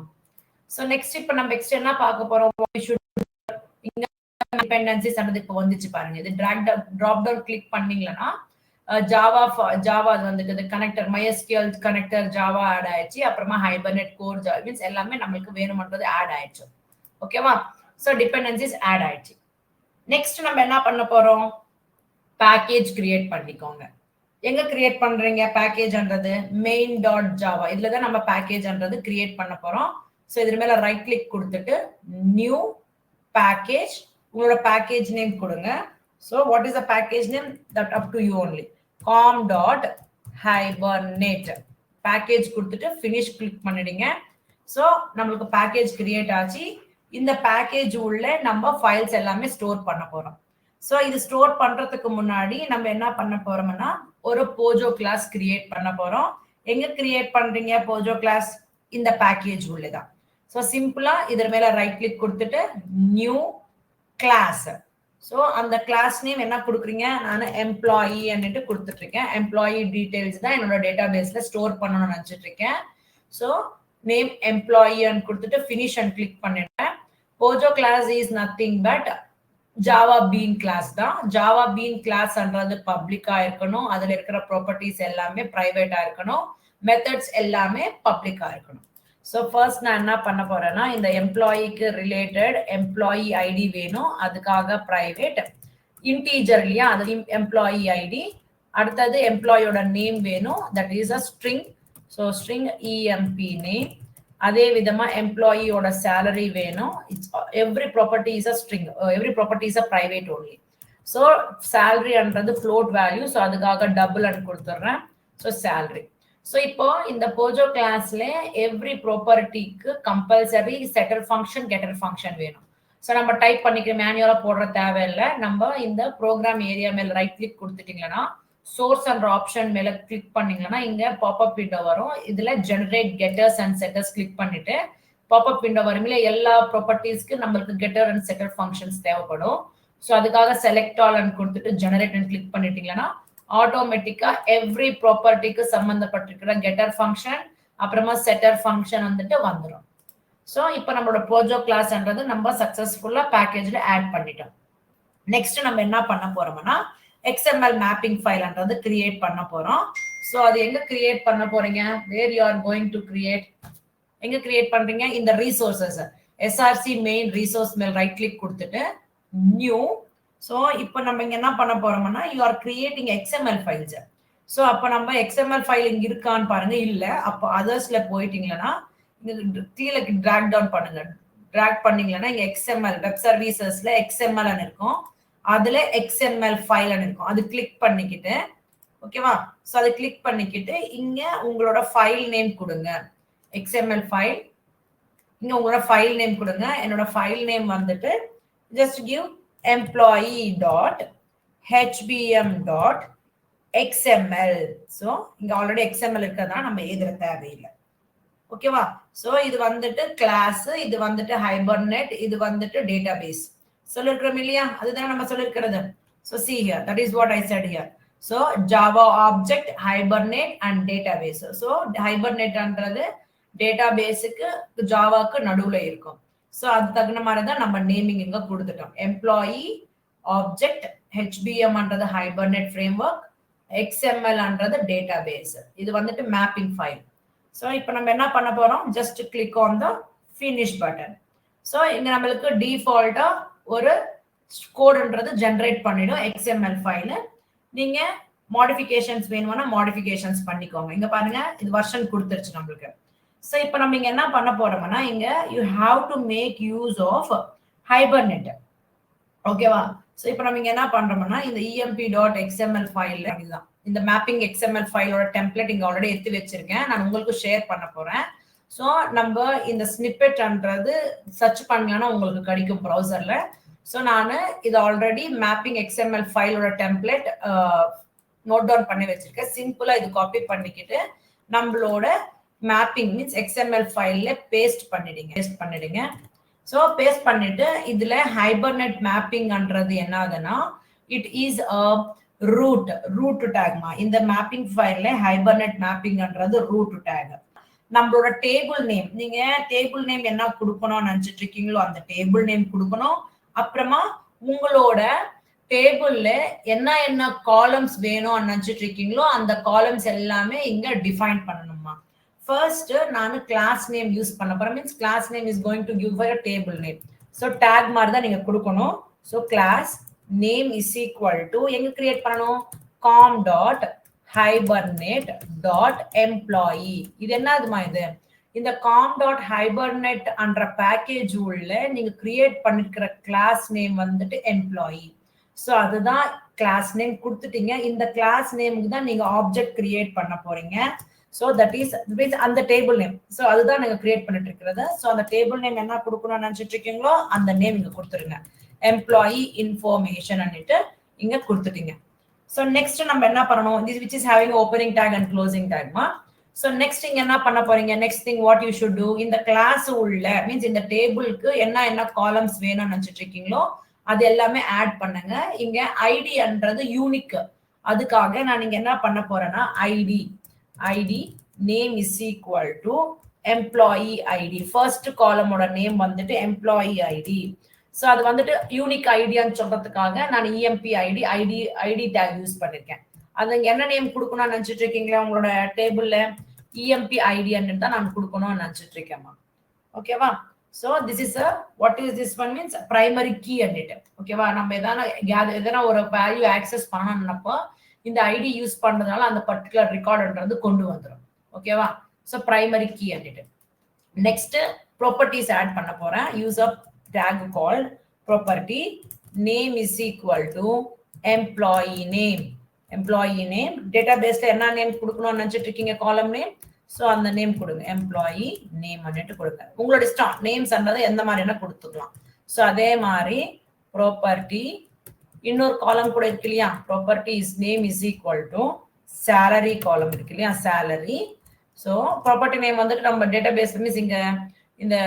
ஸோ நெக்ஸ்ட் இப்போ நம்ம என்ன பார்க்க போறோம்? இங்க டிபெண்டன்சிஸ் இப்போ வந்துச்சு பாருங்க. இது டிராப் டவுன் கிளிக் பண்ணீங்கன்னா ஜாவா வந்துட்டு connector MySQL connector Java add ஆயிடுச்சு. அப்புறமா ஹைபர்நெட் கோர் மீன்ஸ் எல்லாமே நம்மளுக்கு வேணும்ன்றது ஆட் ஆயிடுச்சு. ஓகேவா? ஸோ டிபெண்டன்சிஸ் ஆட் ஆயிடுச்சு. நெக்ஸ்ட் நம்ம என்ன பண்ண போறோம்? பேக்கேஜ் கிரியேட் பண்ணிக்கோங்க. எங்க கிரியேட் பண்றீங்க பேக்கேஜ்ன்றது? main.java. இதுல தான் நம்ம பேக்கேஜ்ன்றது கிரியேட் பண்ண போறோம். ஸோ இது மேல ரைட் கிளிக் கொடுத்துட்டு நியூ பேக்கேஜ், உங்களோட பேக்கேஜ் நேம் கொடுங்க. So what is the package name? That up to you only. com.hibernate package கொடுத்துட்டு ஃபினிஷ் கிளிக் பண்ணிடுங்க. ஸோ நம்மளுக்கு பேக்கேஜ் கிரியேட் ஆச்சு. இந்த பேக்கேஜ் உள்ள நம்ம ஃபைல்ஸ் எல்லாமே ஸ்டோர் பண்ண போறோம். ஸோ இது ஸ்டோர் பண்றதுக்கு முன்னாடி நம்ம என்ன பண்ண போறோம்னா ஒரு போஜோ கிளாஸ் கிரியேட் பண்ண போறோம். எங்க கிரியேட் பண்றீங்க போஜோ கிளாஸ்? இந்த பேக்கேஜ் உள்ளதான். ஸோ சிம்பிளா இதர் மேல ரைட் கிளிக் கொடுத்துட்டு நியூ கிளாஸ். ஸோ அந்த கிளாஸ் நேம் என்ன கொடுக்குறீங்க? நான் எம்ப்ளாயி கொடுத்துட்டு இருக்கேன். எம்ப்ளாயி டீடைல்ஸ் தான் என்னோட டேட்டா பேஸ்ல ஸ்டோர் பண்ணணும்னு நினைச்சிட்டு இருக்கேன். ஸோ நேம் எம்ப்ளாயி கொடுத்துட்டு ஃபினிஷ் அண்ட் கிளிக் பண்ணிட்டேன். POJO class is nothing but Java bean class தான். ஜாவா பீன் கிளாஸ்ன்றது பப்ளிக்கா இருக்கணும். அதுல இருக்கிற ப்ராப்பர்ட்டிஸ் எல்லாமே பிரைவேட்டா இருக்கணும். மெத்தட்ஸ் எல்லாமே பப்ளிக்கா இருக்கணும். ஸோ ஃபர்ஸ்ட் நான் என்ன பண்ண போறேன்னா இந்த எம்ப்ளாயிக்கு ரிலேட்டட் எம்ப்ளாயி ஐடி வேணும். அதுக்காக பிரைவேட் இன்டீஜர் இல்லையா, அது எம்ப்ளாயி ஐடி. அடுத்தது எம்ப்ளாயோட நேம் வேணும். That is a string. So string EMP name. அதே விதமா எம்ப்ளாயியோட சேலரி வேணும். Every property is a string, every property is a private only. So சேலரின்றது ஃப்ளோட் வேல்யூ. ஸோ அதுக்காக டபுள் கொடுத்துட்றேன். So salary. ஸோ இப்போ இந்த போஜோ கிளாஸ்ல எவ்ரி ப்ராப்பர்ட்டிக்கு compulsory setter function getter function வேணும். ஸோ நம்ம டைப் பண்ணிக்க மேனுவலா போடுற தேவையில்லை. நம்ம இந்த ப்ரோக்ராம் ஏரியா மேல ரைட் கிளிக் கொடுத்துட்டீங்கன்னா சோர்ஸ் அண்ட் ஆப்ஷன் மேல கிளிக் பண்ணீங்கன்னா இங்க பாப்அப் விண்டோ வரும். இதுல generate getters and setters click பண்ணிட்டு பாப்அப் விண்டோ வரும். எல்லா ப்ராப்பர்ட்டிஸ்க்கு நம்மளுக்கு கெட்டர் அண்ட் செட்டர் ஃபங்க்ஷன்ஸ் தேவைப்படும். ஸோ அதுக்காக செலக்ட் ஆல் அண்ட் கொடுத்துட்டு ஜெனரேட் அண்ட் கிளிக் பண்ணிட்டீங்கன்னா ஆட்டோமேட்டிக்கா எவ்ரி ப்ராப்பர்ட்டிக்கு சம்பந்தப்பட்டிருக்கிற கெட்டர் ஃபங்க்ஷன் அப்புறமா செட்டர் ஃபங்க்ஷன் வந்துடும். ஸோ இப்போ நம்மளோட போஜோ கிளாஸ்ன்றது நம்ம சக்சஸ்ஃபுல்லா பேக்கேஜ்ல ஆட் பண்ணிட்டோம். நெக்ஸ்ட் நம்ம என்ன பண்ண போறோம்னா XML மேப்பிங் ஃபைல்ன்றது கிரியேட் பண்ண போறோம். ஸோ அது எங்க கிரியேட் பண்ண போறீங்க? Where you are going to create? எங்க கிரியேட் பண்றீங்க? இந்த ரிசோர்சஸ் SRC மெயின் ரிசோர்ஸ் மேல் ரைட் கிளிக் கொடுத்துட்டு நியூ. ஸோ இப்போ நம்ம இங்க என்ன பண்ண போறோம்னா you are creating XML files. So அப்போ நம்ம XML ஃபைல் இங்க இருக்கான்னு பாருங்க. இல்ல அப்போ அதர்ஸ்ல போயிட்டீங்கன்னா கீழே டிராக் டவுன் பண்ணுங்க. டிராக் பண்ணீங்கன்னா இங்க XML வெப் சர்வீசஸ்ல XML இருக்கும். அதுல XML ஃபைல் இருக்கும். அது கிளிக் பண்ணிக்கிட்டு ஓகேவா? ஸோ அதை கிளிக் பண்ணிக்கிட்டு இங்க உங்களோட ஃபைல் நேம் கொடுங்க. XML ஃபைல் இங்க உங்களோட ஃபைல் நேம் கொடுங்க. என்னோட ஃபைல் நேம் வந்துட்டு just give employee.hbm.xml. ஸோ இங்க ஆல்ரெடி XML இருக்கிறதுனால நம்ம எழுதுற தேவையில்லை. ஓகேவா? ஸோ இது வந்துட்டு கிளாஸ், இது வந்துட்டு ஹைபர்நெட், இது வந்துட்டு டேட்டாபேஸ் சொல்லிருக்கிறோம் இல்லையா? அதுதான் நம்ம சொல்லிருக்கிறது. So see here, that is what I said here. So Java object, Hibernate and database. So Hibernate-ன்றது டேட்டாபேஸுக்கு ஜாவாக்கு நடுவுல இருக்கும். ஸோ அது தகுந்த மாதிரி தான் நம்ம நேமிங் இங்க கொடுத்துட்டோம். Employee object HBM-ன்றது hibernate framework, XML-ன்றது database. இது வந்துட்டு மேப்பிங் ஃபைல். ஸோ இப்போ நம்ம என்ன பண்ண போறோம்? Just click on the finish button. So இங்க நம்மளுக்கு டிஃபால்ட்டா ஒரு கோடுன்றது ஜெனரேட் பண்ணிடும் XML ஃபைல். நீங்க மாடிஃபிகேஷன்ஸ் வேணும்னா மாடிஃபிகேஷன்ஸ் பண்ணிக்கோங்க. இங்க பாருங்க இது வெர்ஷன் கொடுத்துருச்சு நம்மளுக்கு. ஸோ இப்போ நம்ம இங்க என்ன பண்ண போறோம்னா இங்க you have to make use of Hibernate. ஓகேவா? ஸோ இப்போ நம்ம இங்க என்ன பண்றோம்னா இந்த emp.xml ஃபைல்ல இதுதான் இந்த மேப்பிங் XML ஃபைலோட டெம்ப்ளேட் இங்க ஆல்ரெடி எடுத்து வச்சிருக்கேன். நான் உங்களுக்கு ஷேர் பண்ண போறேன். ஸோ நம்ம இந்த ஸ்னிப்பெட்ன்றது சர்ச் பண்ணீங்கன்னா உங்களுக்கு கிடைக்கும் ப்ரௌசர்ல. ஸோ நான் இது ஆல்ரெடி மேப்பிங் XML ஃபைலோட டெம்ப்ளேட் நோட் டவுன் பண்ணி வச்சிருக்கேன். சிம்பிளா இது காப்பி பண்ணிக்கிட்டு நம்மளோட மேப்பிங் மீன்ஸ் XML ஃபைல்ல பேஸ்ட் பண்ணிடுங்க. ஸோ பேஸ்ட் பண்ணிட்டு இதுல ஹைபர்நெட் மேப்பிங்ன்றது என்னதுன்னா இட் இஸ் அ ரூட் டேக்மா. இந்த மேப்பிங் ஃபைல்ல ஹைபர்நெட் மேப்பிங்ன்றது ரூட் டேக். நம்மளோட டேபிள் நேம், நீங்க டேபிள் நேம் என்ன கொடுக்கணும்னு நினைச்சிட்டு இருக்கீங்களோ அந்த டேபிள் நேம் கொடுக்கணும். அப்புறமா உங்களோட டேபிள்ல என்ன காலம்ஸ் வேணும் நினைச்சிட்டு இருக்கீங்களோ அந்த காலம்ஸ் எல்லாமே இங்க டிஃபைன் பண்ணணுமா. ஃபர்ஸ்ட் நான் கிளாஸ் நேம் யூஸ் பண்ண போறேன். Means class name is going to give a table name. So tag மாதிரி தான் நீங்க கொடுக்கணும். So class name is equal to எங்க கிரியேட் பண்ணணும், com dot hibernate dot employee. இது என்னதுமா இது, இந்த com டாட் hibernate என்ற பேக்கேஜ் உள்ள நீங்க கிரியேட் பண்ணிருக்கிற கிளாஸ் நேம் வந்துட்டு எம்ப்ளாயி. ஸோ அதுதான் கிளாஸ் நேம் கொடுத்துட்டீங்க. இந்த கிளாஸ் நேமுக்கு தான் நீங்க ஆப்ஜெக்ட் கிரியேட் பண்ண போறீங்க. ஸோ தட் இஸ் அந்த டேபிள் நேம். ஸோ அதுதான் நீங்க கிரியேட் பண்ணிட்டு இருக்கிறது. ஸோ அந்த டேபிள் நேம் என்ன கொடுக்கணும்னு நினைச்சிட்டு இருக்கீங்களோ அந்த நேம் இங்க கொடுத்துருங்க. எம்ப்ளாயி இன்ஃபர்மேஷன் இங்க கொடுத்துட்டீங்க. ஸோ நெக்ஸ்ட் நம்ம என்ன பண்ணணும், this which is having opening tag and closing tag மா. ஸோ நெக்ஸ்ட் இங்க என்ன பண்ண போறீங்க, next thing what you should two, இந்த கிளாஸ் உள்ள மீன்ஸ் இந்த டேபிளுக்கு என்ன காலம்ஸ் வேணும்னு நினைச்சிட்டு இருக்கீங்களோ அது எல்லாமே ஆட் பண்ணுங்க. இங்க ஐடின்றது யூனிக், அதுக்காக நான் இங்க என்ன பண்ண போறேன்னா ID name is equal to employee ID. First காலமோட நேம் வந்துட்டு எம்ப்ளாயி ஐடி. ஸோ அது வந்துட்டு யூனிக் ஐடியான்னு சொல்றதுக்காக நான் இஎம்பி ஐடி டேக் யூஸ் பண்ணிருக்கேன். அது என்ன நேம் கொடுக்கணும்னு நினைச்சிட்டு இருக்கீங்களா, உங்களோட டேபிள்ல இஎம்பி ஐடின்னு தான் நான் கொடுக்கணும்னு நினைச்சிட்டு இருக்கேன்மா. ஓகேவா. So this is what is this one means primary key அன்னிட்டு. ஓகேவா. நம்ம எதனா ஒரு வேல்யூ ஆக்சஸ் பண்ணணும்னப்போ இந்த ஐடி யூஸ் பண்றதுனால அந்த பர்டிகுலர் ரெக்கார்டுன்றது கொண்டு வந்துடும். ஓகேவா. ஸோ பிரைமரி கீ அன்னிட்டு. நெக்ஸ்ட் ப்ராப்பர்ட்டிஸ் ஆட் பண்ண போறேன். Use up tag called property name is equal to employee name. டேட்டாபேஸ்ல என்ன நேம் கொடுக்கணும்னு நினைச்சிட்டு இருக்கீங்க, காலம் நேம். ஸோ அந்த நேம் கொடுங்க, எம்ப்ளாயி நேம் பண்ணிட்டு கொடுங்க. உங்களோட இஷ்டம், நேம்ஸ் அன்றதை எந்த மாதிரி என்ன கொடுத்துக்கலாம். ஸோ அதே மாதிரி ப்ராப்பர்ட்டி இன்னொரு காலம் கூட இருக்கு இல்லையா, property is name is equal to salary காலம் இருக்கு இல்லையா, சேலரி. ஸோ ப்ராப்பர்ட்டி நேம் வந்துட்டு நம்ம டேட்டாபேஸ் மீன்ஸ் இங்க இந்த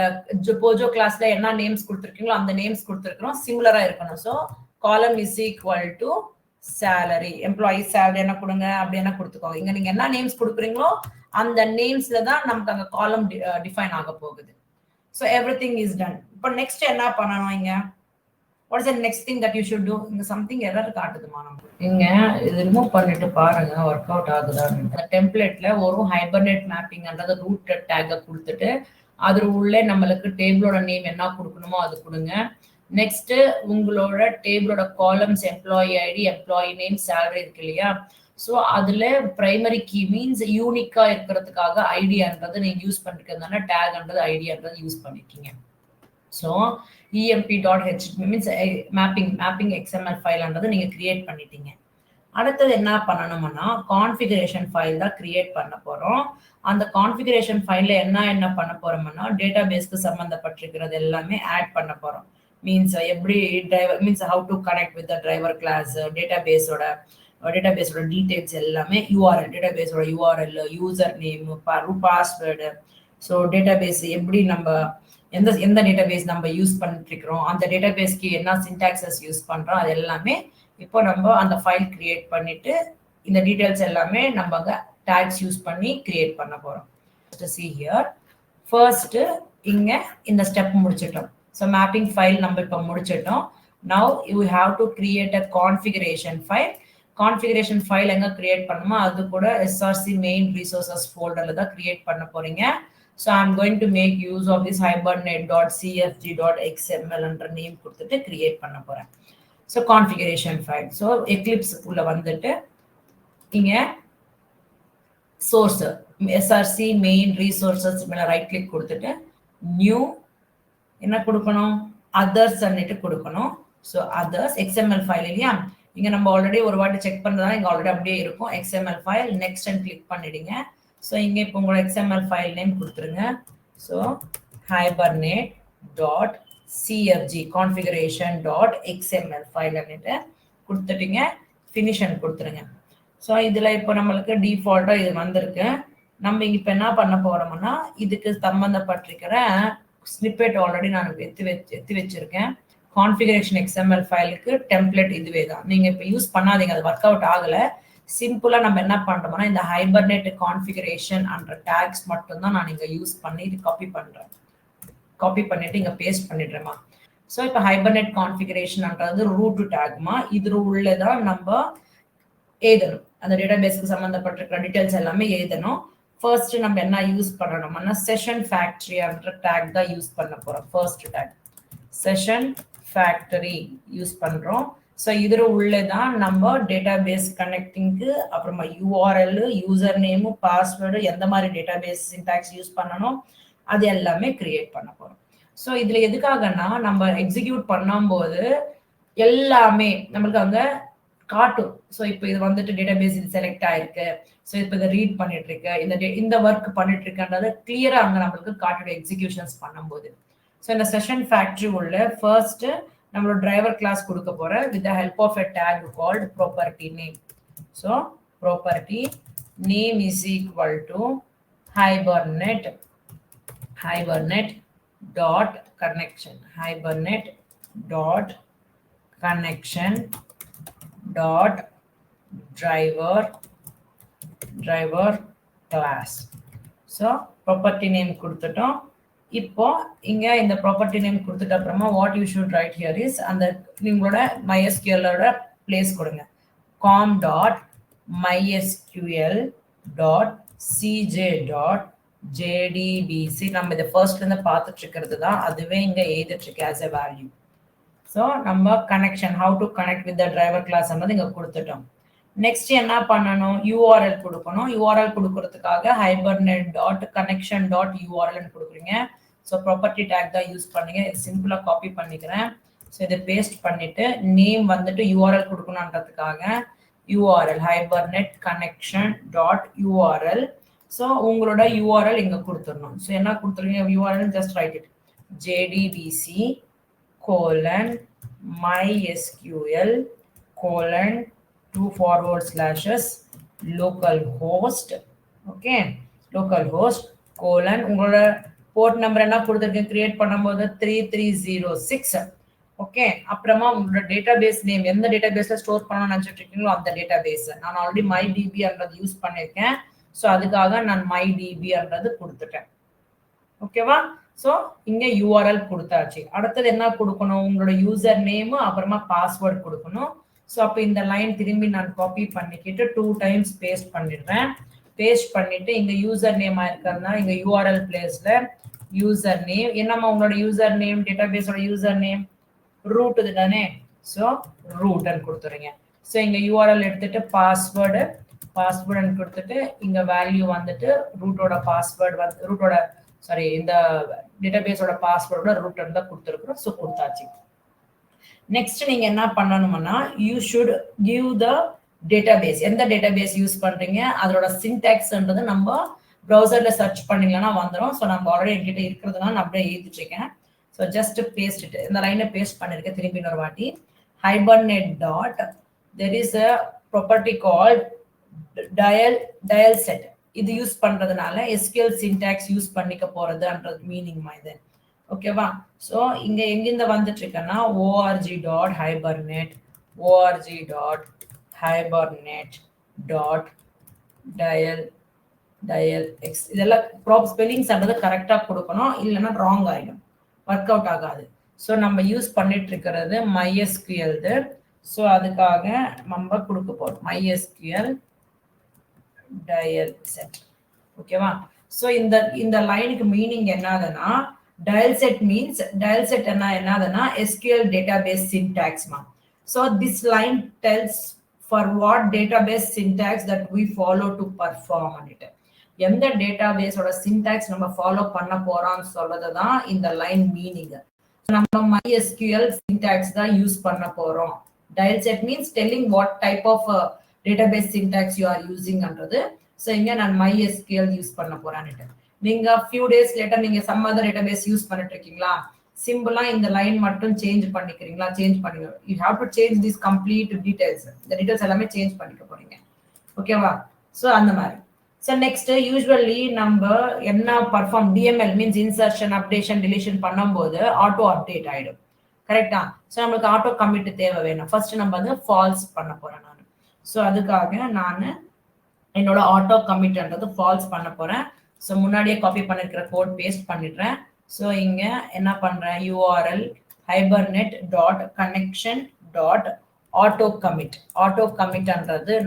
போஜோ கிளாஸ்ல என்ன நேம்ஸ் கொடுத்துருக்கீங்களோ அந்த நேம்ஸ் கொடுத்துருக்கோம், சிமிலரா இருக்கணும். ஸோ காலம் is equal to salary, employee salary என்ன கொடுங்க அப்படி என்ன கொடுத்துக்கோங்க. இங்க நீங்க என்ன நேம்ஸ் கொடுக்குறீங்களோ அந்த நேம்ஸ்ல தான் நமக்கு அங்க காலம் டிஃபைன் ஆக போகுது. So every thing is done. இப்போ நெக்ஸ்ட் என்ன பண்ணணும், இங்க what is the next thing that you should two. இங்க சம்திங் எரர் காட்டுதுமா, நம்ம இங்க இது ரிமூவ் பண்ணிட்டு பாருங்க ஒர்க் அவுட் ஆகுதான்னு. அந்த டெம்ப்ளேட்ல ஒரு ஹைபர்நெட் மேப்பிங்ன்றது ரூட் டேக்கை கொடுத்துட்டு அது உள்ள நம்மளுக்கு டேபிளோட நேம் என்ன கொடுக்கணுமோ அது கொடுங்க. நெக்ஸ்ட் உங்களோட டேபிளோட columns employee ID, employee name, salary இருக்கு இல்லையா. ஸோ அதுல பிரைமரி கீ மீன்ஸ் யூனிக்கா இருக்கிறதுக்காக ஐடியான்றது நீங்க யூஸ் பண்ணிருக்கிறதுனால டேக்ன்றது ஐடியான்றது யூஸ் பண்ணிருக்கீங்க. So emp.h means mapping XML ஃபைல்ன்றது நீங்க கிரியேட் பண்ணிட்டீங்க. அடுத்தது என்ன பண்ணணும்னா கான்ஃபிகரேஷன் ஃபைல் தான் கிரியேட் பண்ண போறோம். அந்த கான்ஃபிகரேஷன் ஃபைல்ல என்ன பண்ண போறோம்னா டேட்டாபேஸ்க்கு சம்பந்தப்பட்டிருக்கிறது எல்லாமே ஆட் பண்ண போறோம். மீன்ஸ் எப்படி driver means how to connect with the driver class, டேட்டாபேஸோட டீடைல்ஸ் எல்லாமே, யூஆர்எல் டேட்டாபேஸோட URL, user name, password. So database எப்படி நம்ம எந்த டேட்டாபேஸ் நம்ம யூஸ் பண்ணிட்டு இருக்கிறோம், அந்த டேட்டாபேஸ்க்கு என்ன சின்டாக்சஸ் யூஸ் பண்றோம், அது எல்லாமே இப்போ நம்ம அந்த ஃபைல் கிரியேட் பண்ணிட்டு இந்த டீடைல்ஸ் எல்லாமே நம்ம அங்க டேக்ஸ் யூஸ் பண்ணி கிரியேட் பண்ண போறோம். see here first இங்க இந்த ஸ்டெப் முடிச்சிட்டோம். ஸோ மேப்பிங் ஃபைல் நம்ம இப்போ முடிச்சிட்டோம். now you have to create a configuration file. Configuration file எங்க கிரியேட் பண்ணுமோ அது கூட src main resources folderல தான் கிரியேட் பண்ண போறீங்க. So I'm going to make use of this hibernate.cfg.xml என்ற நேம் கொடுத்துட்டு கிரியேட் பண்ண போறேன். So configuration file. ஸோ எக்லிப்ஸ்க்குள்ள வந்துட்டு இங்க சோர்ஸ் src main resources மேல ரைட் கிளிக் கொடுத்துட்டு நியூ என்ன கொடுக்கணும், அதர்ஸ் அன்னிட்டு கொடுக்கணும். ஸோ அதர்ஸ் XML ஃபைல் இல்லையா, இங்க நம்ம ஆல்ரெடி ஒரு வாட்டி செக் பண்றதுனால இங்க ஆல்ரெடி அப்படியே இருக்கும் XML file. Next and click பண்ணிடுங்க. ஸோ இங்க இப்போ உங்களோட XML ஃபைல் நேம் கொடுத்துருங்க. ஸோ hibernate.cfg configuration.xml ஃபைல் அன்னிட்டு கொடுத்துட்டீங்க. ஃபினிஷன் கொடுத்துருங்க. ஸோ இதுல இப்போ நம்மளுக்கு டிஃபால்ட்டா இது வந்திருக்கு. நம்ம இங்க இப்போ என்ன பண்ண போறோம்னா இதுக்கு சம்பந்தப்பட்டிருக்கிற ஸ்னிப்பெட் ஆல்ரெடி நான் எத்தி வச்சிருக்கேன். கான்ஃபிகரேஷன் XML ஃபைலுக்கு டெம்ப்ளேட் இதுவே தான். நீங்க இப்போ யூஸ் பண்ணாதீங்க, அது ஒர்க் அவுட் ஆகல. சிம்பிளா நம்ம என்ன பண்றோம்னா இந்த ஹைபர்நெட் கான்ஃபிகரேஷன் என்ற டேக்ஸ் மட்டும் தான் நான் இங்க யூஸ் பண்ணி இது காப்பி பண்றேன். காப்பி பண்ணிட்டு இங்க பேஸ்ட் பண்ணிடுறேமா. ஸோ இப்போ ஹைபர்நெட் கான்ஃபிகரேஷன்ன்றது ரூட் டேக்மா, இது உள்ளதான் நம்ம எழுதணும். அந்த டேட்டாபேஸ்க்கு சம்பந்தப்பட்டிருக்கிற டீடைல்ஸ் எல்லாமே எழுதணும். ஃபர்ஸ்ட் நம்ம என்ன யூஸ் பண்ணணும்னா செஷன் ஃபேக்டரி என்ற டேக் தான் யூஸ் பண்ண போறோம். First take session factory use பண்றோம். ஸோ இதில் உள்ளதான் நம்ம டேட்டாபேஸ் கனெக்டிங்க்கு அப்புறமா யூஆர்எல், யூசர் நேமு, பாஸ்வேர்டு, எந்த மாதிரி டேட்டாபேஸ் சின்டாக்ஸ் யூஸ் பண்ணணும் அது எல்லாமே கிரியேட் பண்ண போறோம். ஸோ இதுல எதுக்காகனா நம்ம எக்ஸிக்யூட் பண்ணும்போது எல்லாமே நம்மளுக்கு அங்க காட்டும். ஸோ இப்போ இது வந்துட்டு டேட்டாபேஸ் இது செலக்ட் ஆயிருக்கு, ஸோ இப்போ இதை ரீட் பண்ணிட்டு இருக்கு, இந்த ஒர்க் பண்ணிட்டு இருக்குன்றது கிளியரா அங்க நம்மளுக்கு காட்டிடும் எக்ஸிக்யூஷன்ஸ் பண்ணும்போது. ஸோ இந்த செஷன் ஃபேக்டரி உள்ள ஃபர்ஸ்ட் நம்மளோட டிரைவர் கிளாஸ் கொடுக்க போறேன் with the help of a tag called property name. So property name is equal to hibernate dot connection dot driver class. So property name கொடுத்துட்டோம். இப்போ இங்க இந்த ப்ராப்பர்ட்டி நேம் கொடுத்துட்ட அப்புறமா what you should right here is அந்த உங்களோட MySQL-ஓட place கொடுங்க. com.mysql.cj.jdbc நம்ம இதை ஃபர்ஸ்ட்ல இருந்து பார்த்துட்டு இருக்கிறது தான், அதுவே இங்க எழுதிட்டு இருக்கு as a value. ஸோ நம்ம connection how to connect with the driver class வந்து இங்க கொடுத்துட்டோம். நெக்ஸ்ட் என்ன பண்ணணும், யூஆர்எல் கொடுக்கணும். யூஆர்எல் கொடுக்கறதுக்காக hibernate.connection.url கொடுக்குறீங்க. ஸோ ப்ராப்பர்ட்டி டேக் தான் யூஸ் பண்ணீங்க. இது சிம்பிளா காப்பி பண்ணிக்கிறேன். ஸோ இதை பேஸ்ட் பண்ணிட்டு நேம் வந்துட்டு யூஆர்எல் கொடுக்கணுன்றதுக்காக யூஆர்எல் hibernate.connection.url. ஸோ உங்களோட யூஆர்எல் இங்க கொடுத்துடணும். ஸோ என்ன கொடுத்துருங்க URL just right it jdbc :mysql :2 localhost okay localhost உங்களோட போர்ட் நம்பர் என்ன கொடுத்துருக்கேன் கிரியேட் பண்ணும்போது 3306 ஓகே. அப்புறமா உங்களோட டேட்டாபேஸ் நேம் எந்த டேட்டாபேஸ்ல ஸ்டோர் பண்ணணும்னு நினைச்சிட்டு இருக்கீங்களோ அந்த டேட்டாபேஸ். நான் ஆல்ரெடி MyDB-ன்றது யூஸ் பண்ணியிருக்கேன். ஸோ அதுக்காக நான் MyDB-ன்றது கொடுத்துட்டேன். ஓகேவா? ஸோ இங்க யூஆர்எல் கொடுத்தாச்சு. அடுத்தது என்ன கொடுக்கணும், உங்களோட யூசர் நேம் அப்புறமா பாஸ்வேர்ட் கொடுக்கணும். ஸோ அப்போ இந்த லைன் திரும்பி நான் காப்பி பண்ணிக்கிட்டு 2 times பேஸ்ட் பண்ணிடுறேன். பேஸ்ட் பண்ணிட்டு இங்க யூசர் நேம் இருக்கிறதுனால இங்க யூஆர்எல் பிளேஸ்ல யூசர் நேம் என்னம்மா உங்களோட யூசர் நேம் டேட்டாபேஸோட யூசர் நேம் ரூட் இதுதானே. ஸோ ரூட்னு கொடுத்துறீங்க. ஸோ இங்க யூஆர்எல் எடுத்துட்டு பாஸ்வேர்டு கொடுத்துட்டு இங்க வேல்யூ வந்துட்டு ரூட்டோட பாஸ்வேர்டு வந்து ரூட்டோட சாரி இந்த டேட்டாபேஸோட பாஸ்வேர்டோட ரூட் தான் கொடுத்துருக்குறோம். ஸோ கொடுத்தாச்சு. நெக்ஸ்ட் நீங்க என்ன பண்ணணும்னா you should give the database. எந்த டேட்டாபேஸ் யூஸ் பண்றீங்க அதோட சின்டாக்ஸ்ன்றது நம்ம ப்ரௌசர்ல சர்ச் பண்ணீங்கன்னா வந்துடும். ஸோ நம்ம ஆல்ரெடி என்கிட்ட இருக்கிறதுனால நான் அப்படியே எழுதிட்டு இருக்கேன். ஸோ ஜஸ்ட் பேஸ்ட் இட் இந்த லைனை பேஸ்ட் பண்ணிருக்கேன் திரும்பி இன்னொரு வாட்டி. hibernate dot there is a property called dial set. இது யூஸ் பண்றதுனால SQL சின்டாக்ஸ் யூஸ் பண்ணிக்க போறதுன்றது மீனிங் இது. ஓகேவா? ஸோ இங்க எங்கிருந்து வந்துட்டு இருக்கேன்னா org.hibernate.dial இதெல்லாம் ப்ராப் ஸ்பெல்லிங்ஸ்ன்றது கரெக்டா கொடுக்கணும், இல்லைன்னா ராங் ஆயிடும், ஒர்க் அவுட் ஆகாது. ஸோ நம்ம யூஸ் பண்ணிட்டு இருக்கிறது MySQL. ஸோ அதுக்காக நம்ம கொடுக்க போறோம் MySQL dial set. ஓகேவா? ஸோ இந்த லைனுக்கு மீனிங் என்னதுன்னா dial set means என்னதுன்னா SQL database syntax மா. So this line tells for what database syntax that we follow to perform on it. எந்த டேட்டாபேஸோட சின்டாக்ஸ் நம்ம ஃபாலோ பண்ண போறோம்னு சொல்றதுதான் இந்த லைன் மீனிங். நம்ம MySQL சின்டாக்ஸ் தான் யூஸ் பண்ண போறோம். dial set means telling what type of database syntax you are using ன்றது. ஸோ இங்க நான் MySQL யூஸ் பண்ண போறேன்னுட்டு. நீங்க few days later நீங்க some other database யூஸ் பண்ணிட்டு இருக்கீங்களா, சிம்பிளா இந்த லைன் மட்டும் சேஞ்ச் பண்ணிக்கிறீங்களா, சேஞ்ச் பண்ணுங்க. you have to change these complete details. இந்த டீடைல்ஸ் எல்லாமே சேஞ்ச் பண்ணிக்க போறீங்க. ஓகேவா? ஸோ அந்த மாதிரி. ஸோ நெக்ஸ்ட் யூஸ்வலி நம்ம என்ன perform DML means insertion updation deletion பண்ணும்போது ஆட்டோ அப்டேட் ஆயிடும். கரெக்டா? ஸோ நம்மளுக்கு ஆட்டோ கமிட் தேவை வேணும். ஃபர்ஸ்ட் நம்ம வந்து ஃபால்ஸ் பண்ண போறேன் நான். ஸோ அதுக்காக நான் என்னோட ஆட்டோ கமிட்ன்றது ஃபால்ஸ் பண்ண போறேன். ஸோ முன்னாடியே காப்பி பண்ணிருக்கிற கோட் பேஸ்ட் பண்ணிடுறேன். ஸோ இங்க என்ன பண்றேன் URL hibernate.connection.auto commit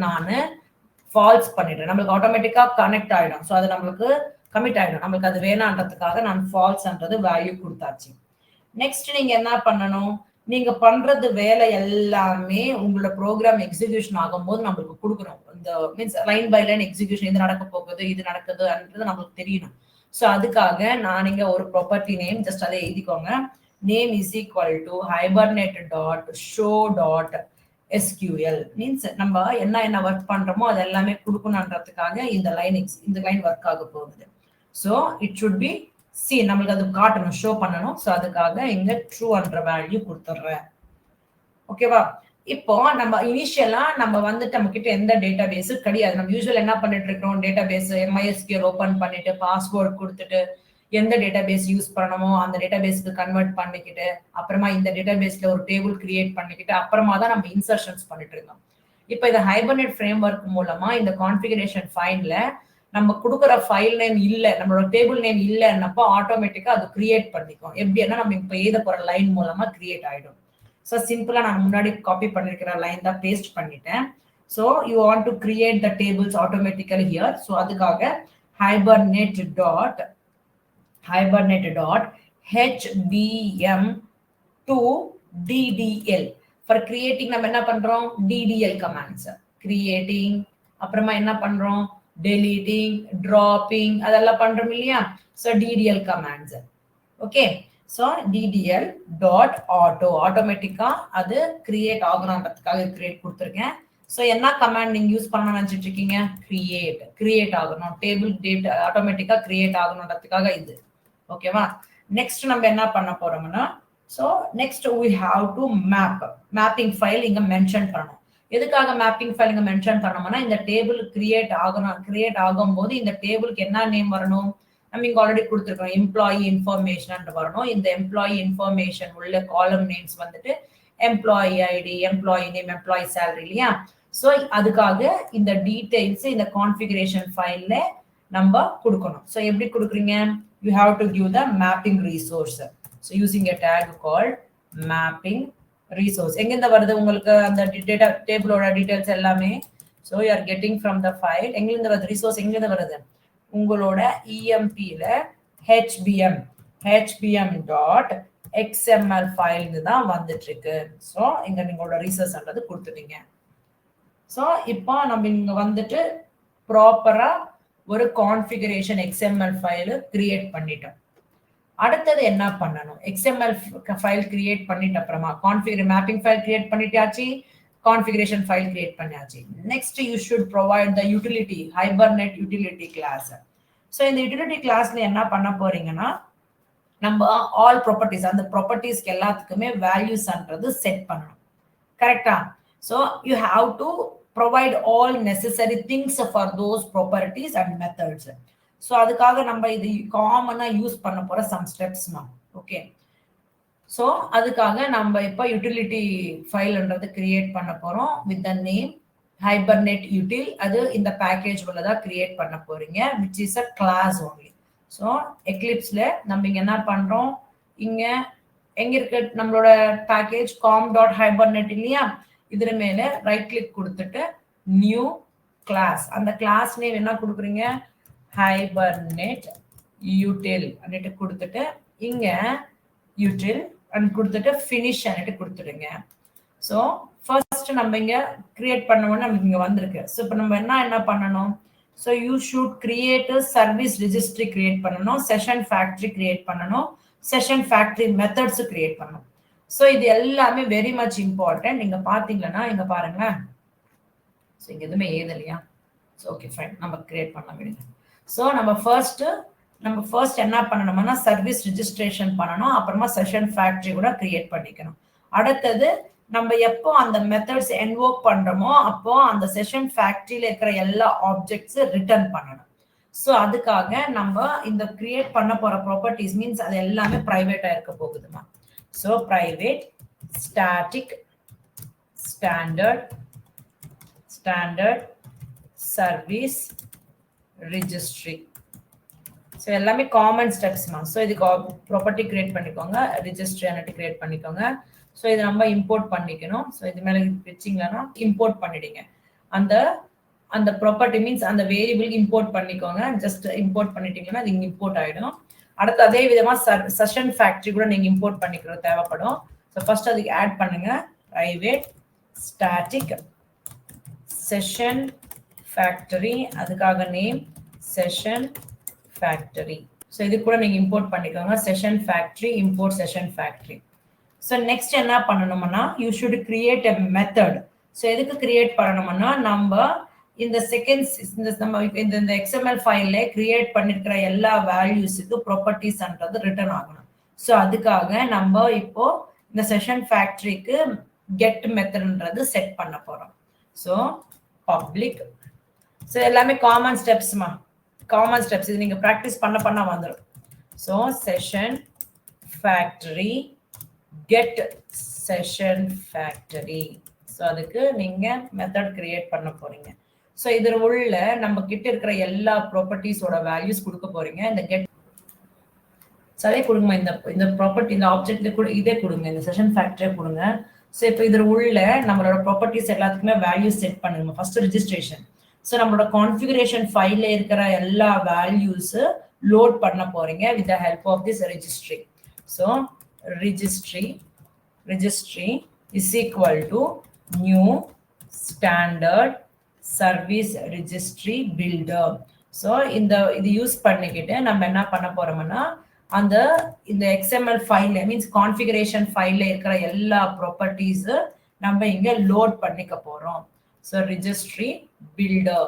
நான் ஃபால்ஸ் பண்ணிடுறேன். நம்மளுக்கு ஆட்டோமேட்டிக்கா கனெக்ட் ஆயிடும். ஸோ அது நம்மளுக்கு கமிட் ஆயிடும். நம்மளுக்கு அது வேணான்றதுக்காக நான் ஃபால்ஸ்ன்றது வேல்யூ கொடுத்தாச்சு. நெக்ஸ்ட் நீங்க என்ன பண்ணணும், நீங்க பண்றது வேலை எல்லாமே உங்களோட ப்ரோக்ராம் எக்ஸிகியூஷன் ஆகும்போது நம்மளுக்கு கொடுக்கணும். இந்த means line by line execution, இது நடக்க போகுது, இது நடக்குதுன்றது நம்மளுக்கு தெரியணும். ஸோ அதுக்காக நான் இங்க ஒரு ப்ராப்பர்ட்டி நேம் ஜஸ்ட் அதை எழுதிக்கோங்க. Name is equal to hibernate.show.sql means நம்ம என்ன ஒர்க் பண்றோமோ அது எல்லாமே கொடுக்கணுன்றதுக்காக இந்த லைன் ஒர்க் ஆக போகுது. So it should be C, நம்மளுக்கு அது காட்டணும், ஷோ பண்ணணும். ஸோ அதுக்காக இங்க ட்ரூன்ற வேல்யூ கொடுத்துட்றேன். ஓகேவா? இப்போ நம்ம இனிஷியலா நம்ம வந்துட்டு நம்ம கிட்ட எந்த டேட்டா பேஸ் கிடையாது. நம்ம யூஸ்வல் என்ன பண்ணிட்டு இருக்கோம், டேட்டா பேஸ் MySQL ஓபன் பண்ணிட்டு பாஸ்வேர்ட் கொடுத்துட்டு எந்த டேட்டா பேஸ் யூஸ் பண்ணணுமோ அந்த டேட்டா பேஸ்க்கு கன்வெர்ட் பண்ணிக்கிட்டு அப்புறமா இந்த டேட்டா பேஸ்ல ஒரு டேபிள் கிரியேட் பண்ணிக்கிட்டு அப்புறமா தான் நம்ம இன்சர்ஷன்ஸ் பண்ணிட்டு இருக்கோம். இப்போ இந்த ஹைபர்நெட் ஃப்ரேம் ஒர்க் மூலமா இந்த கான்ஃபிகரேஷன் ஃபைல்ல நம்ம கொடுக்குற ஃபைல் நேம் இல்லை, நம்மளோட டேபிள் நேம் இல்லைன்னப்போ ஆட்டோமேட்டிக்கா அது கிரியேட் பண்ணிக்கும். எப்படின்னா நம்ம இப்போ எழுத போற லைன் மூலமா கிரியேட் ஆயிடும். ஸோ சிம்பிளா நான் முன்னாடி காப்பி பண்ணிருக்கிற லைன் தான் பேஸ்ட் பண்ணிட்டேன். So you want to create the tables automatically here. So அதுக்காக hibernate.hbm2ddl ஃபார் கிரியேட்டிங் நம்ம என்ன பண்றோம், DDL கமாண்ட்ஸ் கிரியேட்டிங், அப்புறமா என்ன பண்றோம், deleting, dropping அதெல்லாம் பண்றோம் இல்லையா. So DDL commands. Okay, so DDL.auto ஆட்டோமேட்டிக்கா அது கிரியேட் ஆகணுன்றதுக்காக கிரியேட் கொடுத்துருக்கேன். ஸோ என்ன கமாண்ட் நீங்க யூஸ் பண்ணணும்னு நினைச்சிட்டு இருக்கீங்க, கிரியேட் ஆகணும், டேபிள் டேட் ஆட்டோமேட்டிக்கா கிரியேட் ஆகணுன்றதுக்காக இது. ஓகேவா? நெக்ஸ்ட் நம்ம என்ன பண்ண போறோம்னா, so next we have to mapping file இங்க மென்ஷன் பண்ணணும். எதுக்காக மேப்பிங் ஃபைல் இங்க மென்ஷன் பண்ணோம்னா, இந்த டேபிள் கிரியேட் ஆகும்போது இந்த டேபிளுக்கு என்ன நேம் வரணும், நம்ம இங்க ஆல்ரெடி கொடுத்துருக்கோம் எம்ப்ளாயி இன்ஃபர்மேஷன் வரணும். இந்த எம்ப்ளாயி இன்ஃபர்மேஷன் உள்ள காலம் நேம்ஸ் வந்துட்டு employee ID, employee name, employee salary இல்லையா. ஸோ அதுக்காக இந்த டீடைல்ஸ் இந்த கான்ஃபிகரேஷன் ஃபைல்ல நம்ம கொடுக்கணும். ஸோ எப்படி கொடுக்குறீங்க, you have to give the mapping resource. So using a tag called mapping resource. எங்கிருந்து வருது உங்களுக்கு அந்த டேட்டா டேபிளோட டீடைல்ஸ் எல்லாமே. So you are getting from the file. எங்கிருந்து வருது ரிசோர்ஸ், எங்கிருந்து வருது, உங்களோட EMPல hbm.xml ஃபைல் தான் வந்துட்டு இருக்கு. ஸோ இங்க நீங்களோட ரிசோர்ஸ்ன்றது கொடுத்துட்டீங்க. ஸோ இப்போ நம்ம இங்க வந்துட்டு ப்ராப்பரா ஒரு கான்ஃபிகரேஷன் XML ஃபைல் கிரியேட் பண்ணிட்டோம். அடுத்தது என்ன பண்ணணும், XML ஃபைல் கிரியேட் பண்ணிட்ட அப்புறமா மேப்பிங் ஃபைல் கிரியேட் பண்ணிட்டாச்சு, கான்ஃபிகரேஷன் ஃபைல் கிரியேட் பண்ணியாச்சு. Next you should provide the utility, Hibernate utility class. So இந்த யூட்டிலிட்டி கிளாஸ்ல என்ன பண்ண போறீங்கன்னா, நம்ம ஆல் ப்ராப்பர்ட்டிஸ், அந்த ப்ராப்பர்ட்டிஸ்க்கு எல்லாத்துக்குமே வேல்யூஸ்ன்றது செட் பண்ணணும். கரெக்டா? So you have to provide all necessary things for those properties and methods. So அதுக்காக நம்ம இது காமனா யூஸ் பண்ண போற some steps now. Okay, so அதுக்காக நம்ம இப்போ யூட்டிலிட்டி ஃபைல்ன்றது கிரியேட் பண்ண போறோம் with the name hibernate util. அது இந்த பேக்கேஜ் உள்ளதா கிரியேட் பண்ண போறீங்க, which is a class only. So எக்லிப்ஸ்ல நம்ம இங்க என்ன பண்றோம், இங்க எங்க இருக்கு நம்மளோட பேக்கேஜ் com.hibernate இல்லையா, இதுல மேல ரைட் கிளிக் கொடுத்துட்டு நியூ கிளாஸ், அந்த கிளாஸ் நேம் என்ன கொடுக்குறீங்க, ஹைபர்நெட் யூட்டில் அன்னிட்டு கொடுத்துட்டு இங்க யூட்டில் அண்ட் கொடுத்துட்டு ஃபினிஷ் அன்னிட்டு கொடுத்துடுங்க. ஸோ ஃபர்ஸ்ட் நம்ம இங்க கிரியேட் பண்ணோம்னா நமக்கு இங்க வந்திருக்கு. ஸோ இப்போ நம்ம என்ன பண்ணணும், so you should create service registry create பண்ணணும், செஷன் ஃபேக்டரி கிரியேட் பண்ணணும், செஷன் ஃபேக்டரி மெத்தட்ஸ் கிரியேட் பண்ணணும். ஸோ இது எல்லாமே வெரி மச் இம்பார்ட்டன்ட். நீங்க பாத்தீங்கன்னா இங்க பாருங்களேன், ஸோ இங்க எதுவுமே ஏதலையா. ஸோ ஓகே ஃபைன், நம்ம கிரியேட் பண்ண விடுங்க. ஸோ நம்ம ஃபர்ஸ்ட் என்ன பண்ணணும்னா சர்வீஸ் ரெஜிஸ்ட்ரேஷன் பண்ணணும், அப்புறமா செஷன் ஃபேக்டரி கூட கிரியேட் பண்ணிக்கணும். அடுத்தது நம்ம எப்போ அந்த மெத்தட்ஸ் என்வோக் பண்றோமோ அப்போ அந்த செஷன் ஃபேக்டரியில இருக்கிற எல்லா ஆப்ஜெக்ட்ஸ் ரிட்டர்ன் பண்ணணும். ஸோ அதுக்காக நம்ம இந்த கிரியேட் பண்ண போற ப்ராப்பர்ட்டிஸ் மீன்ஸ் அது எல்லாமே பிரைவேட்டா இருக்க போகுதுமா. So private static standard service registry. So so எல்லாமே காமன் ஸ்டெப்ஸ்மா. ஸோ இதுக்கு ப்ராப்பர்ட்டி கிரியேட் பண்ணிக்கோங்க, ரிஜிஸ்ட்ரி அன்னிட்டு கிரியேட் பண்ணிக்கோங்க. ஸோ இது நம்ம இம்போர்ட் பண்ணிக்கணும். ஸோ இது மேலே வச்சிங்களன்னா இம்போர்ட் பண்ணிடுங்க. அந்த அந்த ப்ராப்பர்ட்டி மீன்ஸ் அந்த வேரியபிள் இம்போர்ட் பண்ணிக்கோங்க. ஜஸ்ட் இம்போர்ட் பண்ணிட்டீங்கன்னா அது இங்கே இம்போர்ட் ஆகிடும். அடுத்து அதே விதமாக செஷன் ஃபேக்ட்ரி கூட நீங்கள் இம்போர்ட் பண்ணிக்கிறது தேவைப்படும். ஸோ ஃபர்ஸ்ட் அதுக்கு ஆட் பண்ணுங்க, பிரைவேட் ஸ்டாட்டிக் செஷன் ஃபேக்டரி, அதுக்காக நேம் செஷன் ஃபேக்டரி. ஸோ இது கூட நீங்கள் இம்போர்ட் பண்ணிக்கோங்க, session factory import session factory. So next என்ன பண்ணணும்னா you should create a method. So எதுக்கு கிரியேட் பண்ணணும்னா நம்ம இந்த செகண்ட்ஸ் நம்ம இந்த எக்ஸ்எம்எல் ஃபைல்ல கிரியேட் பண்ணிருக்கிற எல்லா வேல்யூஸுக்கு ப்ராப்பர்ட்டிஸ்ன்றது ரிட்டர்ன் ஆகணும். ஸோ அதுக்காக நம்ம இப்போ இந்த செஷன் ஃபேக்டரிக்கு கெட் மெத்தட்ன்றது செட் பண்ண போறோம். ஸோ பப்ளிக், ஸோ எல்லாமே காமன் ஸ்டெப்ஸ்மா, காமன் ஸ்டெப்ஸ். இது நீங்க ப்ராக்டிஸ் பண்ண வந்துடும். So session factory get session factory. So அதுக்கு நீங்க மெத்தட் கிரியேட் பண்ண போறீங்க. ஸோ இதில் உள்ள நம்ம கிட்ட இருக்கிற எல்லா ப்ராப்பர்ட்டிஸோட வேல்யூஸ் கொடுக்க போறீங்க. இந்த கெட் அதே கொடுங்க, இந்த ப்ராப்பர்ட்டி இந்த ஆப்ஜெக்ட்ல கூட இதே கொடுங்க, இந்த செஷன் ஃபேக்டரியே கொடுங்க. ஸோ இப்போ இதில் உள்ள நம்மளோட ப்ராப்பர்ட்டிஸ் எல்லாத்துக்குமே வேல்யூஸ் செட் பண்ணுங்க. First registration. ஸோ நம்மளோட கான்ஃபிகரேஷன் ஃபைல்ல இருக்கிற எல்லா வேல்யூஸ் லோட் பண்ண போறீங்க with the help of this registry. So registry is equal to new standard service registry builder. ஸோ இது யூஸ் பண்ணிக்கிட்டு நம்ம என்ன பண்ண போறோம்னா இந்த XML ஃபைல்ல மீன்ஸ் கான்ஃபிகரேஷன் ஃபைல்ல இருக்கிற எல்லா ப்ராப்பர்ட்டிஸ் நம்ம இங்க லோட் பண்ணிக்க போறோம். So registry builder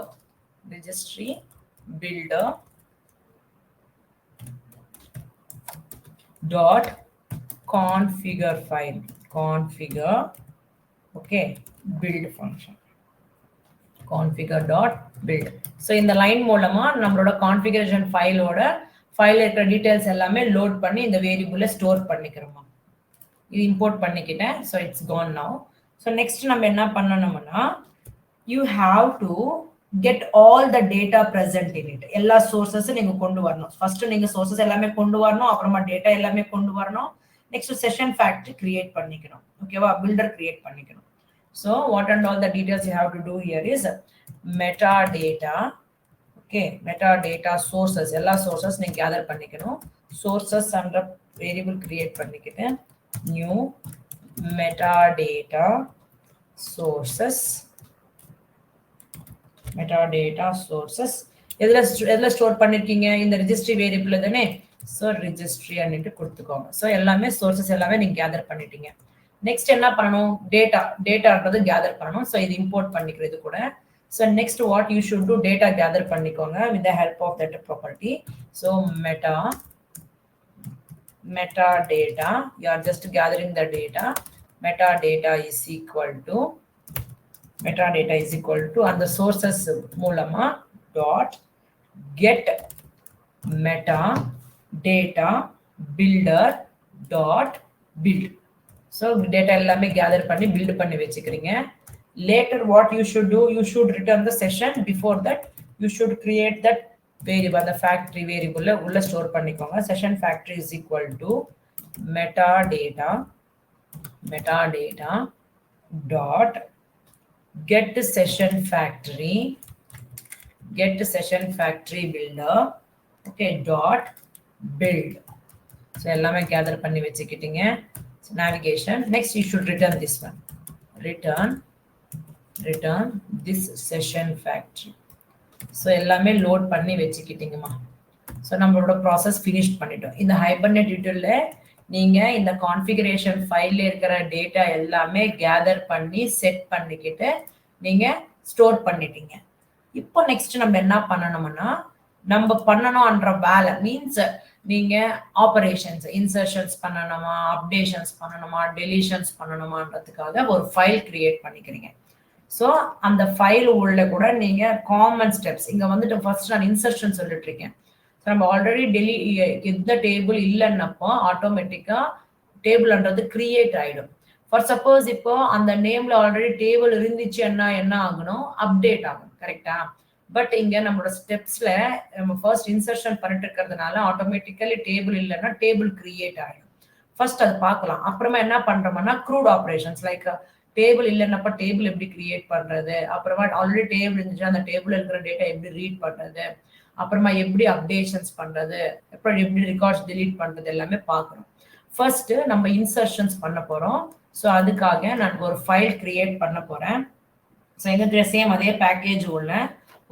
dot configure file, configure, okay, build function, configure dot build. So இந்த லைன் மூலமா நம்மளோட கான்ஃபிகரேஷன் ஃபைலோட ஃபைல்ல இருக்கிற டீடைல்ஸ் எல்லாமே லோட் பண்ணி இந்த வேரியபிள்ல ஸ்டோர் பண்ணிக்கிறோமா. இது இம்போர்ட் பண்ணிக்கிட்டேன். ஸோ இட்ஸ் கான் நவ். ஸோ நெக்ஸ்ட் நம்ம என்ன பண்ணணும்னா you have to get all the data present in it. எல்லா சோர்சஸும் நீங்க கொண்டு வரணும். ஃபர்ஸ்ட் நீங்க சோர்சஸ் எல்லாமே கொண்டு வரணும், அப்புறமா டேட்டா எல்லாமே கொண்டு வரணும். நெக்ஸ்ட் செஷன் ஃபேக்டரி கிரியேட் பண்ணிக்கணும். ஓகேவா, பில்டர் கிரியேட் பண்ணிக்கணும். So what and all the details you have to do here is meta data. Okay, meta data sources, எல்லா சோர்சஸ் நீங்க கேதர் பண்ணிக்கணும். சோர்சஸ் என்ற வேரியபிள் கிரியேட் பண்ணிக்கிட்டு new meta data sources, meta data sources எதுல store பண்ணிருக்கீங்க, இந்த registry variable தானே. So registry அன்னிட்டு கொடுத்துக்கோங்க. ஸோ எல்லாமே சோர்சஸ் எல்லாமே நீங்க கேதர் பண்ணிட்டீங்க. நெக்ஸ்ட் என்ன பண்ணணும், டேட்டான்றது கேதர் பண்ணணும். ஸோ இது இம்போர்ட் பண்ணிக்கிறது கூட. So next what you should do, data gather பண்ணிக்கோங்க with the help of that property. So meta data, you are just gathering the data. Metadata is equal to and the sources மூலமா dot get meta data builder dot build. So data எல்லாமே gather பண்ணி build பண்ணி வச்சுக்கிறீங்க. Later what you should do, you should return the session. Before that you should create that variable, the factory variable உள்ள store பண்ணிக்கோங்க. session factory is equal to metadata dot get session factory builder, okay, dot build. So எல்லாமே gather பண்ணி வச்சுக்கிட்டீங்க. navigation, next you should return this one, return this session factory. So எல்லாமே load பண்ணி வச்சுக்கிட்டீங்கம்மா. So நம்மளோட process finish பண்ணிட்டோம். இந்த hibernate யூட்டில்ல நீங்க இந்த கான்ஃபிகரேஷன் ஃபைல்ல இருக்கிற டேட்டா எல்லாமே கேதர் பண்ணி செட் பண்ணிக்கிட்டு நீங்க ஸ்டோர் பண்ணிட்டீங்க. இப்போ நெக்ஸ்ட் நம்ம என்ன பண்ணணும்னா நம்ம பண்ணணும்ன்ற வேலை மீன்ஸ் நீங்க ஆபரேஷன்ஸ், இன்சர்ஷன்ஸ் பண்ணணுமா, அப்டேஷன்ஸ் பண்ணணுமா, டெலிஷன்ஸ் பண்ணணுமான்றதுக்காக ஒரு ஃபைல் கிரியேட் பண்ணிக்கிறீங்க. ஸோ அந்த ஃபைல் உள்ள கூட நீங்க காமன் ஸ்டெப்ஸ் இங்க வந்துட்டு ஃபர்ஸ்ட் நான் இன்சர்ஷன் சொல்லிட்டு இருக்கேன். நம்ம ஆல்ரெடி எந்த டேபிள் இல்லைன்னப்போ ஆட்டோமேட்டிக்கா டேபிள்ன்றது கிரியேட் ஆயிடும். ஃபார் சப்போஸ் இப்போ அந்த நேம்ல ஆல்ரெடி டேபிள் இருந்துச்சுன்னா என்ன ஆகணும், அப்டேட் ஆகும். கரெக்டா? பட் இங்க நம்மளோட ஸ்டெப்ஸ்ல நம்ம ஃபர்ஸ்ட் இன்சர்ஷன் பண்ணிட்டு இருக்கிறதுனால ஆட்டோமேட்டிக்கலி டேபிள் இல்லைன்னா டேபிள் கிரியேட் ஆகிடும். ஃபர்ஸ்ட் அது பார்க்கலாம். அப்புறமா என்ன பண்றோம்னா க்ரூட் ஆப்ரேஷன்ஸ் லைக் டேபிள் இல்லைன்னப்ப டேபிள் எப்படி கிரியேட் பண்றது, அப்புறமா ஆல்ரெடி டேபிள் இருந்துச்சு அந்த டேபிள் இருக்கிற டேட்டா எப்படி ரீட் பண்றது, அப்புறமா எப்படி அப்டேஷன்ஸ் பண்றது, அப்புறம் எப்படி ரெக்கார்ட்ஸ் delete பண்றது எல்லாமே பார்க்கணும். ஃபர்ஸ்ட் நம்ம இன்சர்ஷன்ஸ் பண்ண போறோம். ஸோ அதுக்காக நான் ஒரு ஃபைல் கிரியேட் பண்ண போறேன். ஸோ எங்க சேம் அதே பேக்கேஜ் உள்ள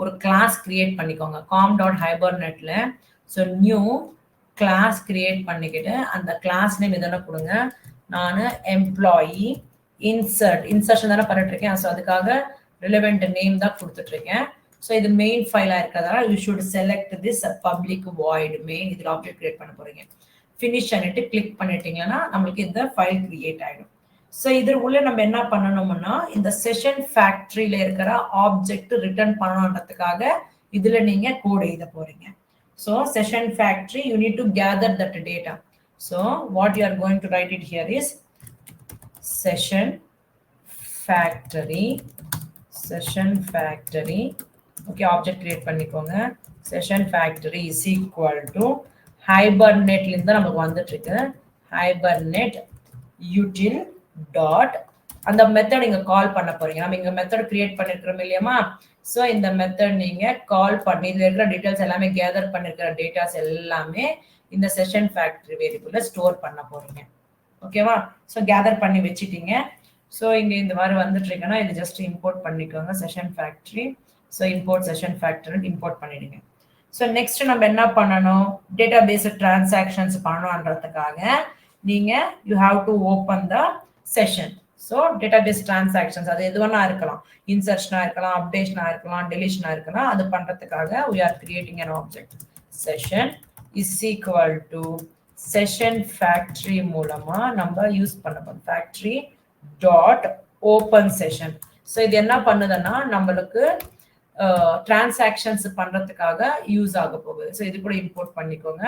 ஒரு கிளாஸ் கிரியேட் பண்ணிக்கோங்க com.hibernetல. ஸோ நியூ கிளாஸ் கிரியேட் பண்ணிக்கிட்டு அந்த கிளாஸ் நேம் இதெல்லாம் கொடுங்க. நான் எம்ப்ளாயி இன்சர்ஷன் தானே பண்ணிட்டு இருக்கேன். ஸோ அதுக்காக ரிலவெண்ட் நேம் தான் கொடுத்துட்டு இருக்கேன். ஸோ இது மெயின் ஃபைலா இருக்கிறதால you should select this public void main. இதில் ஆப்ஜெக்ட் கிரியேட் பண்ண போறீங்க. ஃபினிஷ் பண்ணிட்டு கிளிக் பண்ணிட்டீங்கன்னா நம்மளுக்கு இந்த ஃபைல் கிரியேட் ஆயிடும். ஸோ இது உள்ள நம்ம என்ன பண்ணணும்னா இந்த செஷன் ஃபேக்டரியில இருக்கிற ஆப்ஜெக்ட் ரிட்டர்ன் பண்ணணுன்றதுக்காக இதுல நீங்க கோட் எழுத போறீங்க. So session factory you need to gather that data. So what you are going to write it here is session factory. Okay, object create பண்ணிக்கோங்க. Session factory is equal to ஹைபர்நெட்ல இருந்து நமக்கு வந்துட்டு இருக்கு. ஹைபர்நெட் யூட்டில் டாட் அந்த method நீங்க call பண்ண போறீங்க. நம்ம இங்க மெத்தட் கிரியேட் பண்ணிருக்கிறோம் இல்லையாமா. ஸோ இந்த மெத்தட் நீங்க கால் பண்ணி இதுல இருக்கிற டீடைல்ஸ் எல்லாமே கேதர் பண்ணிருக்கிற டேட்டாஸ் எல்லாமே இந்த செஷன் ஃபேக்டரி வேரியபிள்ல ஸ்டோர் பண்ண போறீங்க. ஓகேவா? ஸோ கேதர் பண்ணி வச்சுட்டீங்க. ஸோ இங்க இந்த மாதிரி வந்துட்டு இருக்குன்னா இது ஜஸ்ட் இம்போர்ட் பண்ணிக்கோங்க session factory. So import session factory import பண்ணிடுங்க. ஸோ நெக்ஸ்ட் நம்ம என்ன பண்ணணும், டேட்டா பேஸ் டிரான்சாக்ஷன்ஸ் பண்ணணுன்றதுக்காக நீங்க you have to open the session. So database transactions அது எது வேணா இருக்கலாம், இன்சர்ஷனா இருக்கலாம், அப்டேஷனா இருக்கலாம், டெலிஷனா இருக்கலாம். அது பண்றதுக்காக we are creating an object. Session is equal to session factory மூலமா நம்ம யூஸ் பண்ண போறோம் factory dot open session. So இது என்ன பண்ணுதுன்னா நம்மளுக்கு டிரான்சாக்ஷன்ஸ் பண்றதுக்காக யூஸ் ஆக போகுது. ஸோ இது கூட இம்போர்ட் பண்ணிக்கோங்க.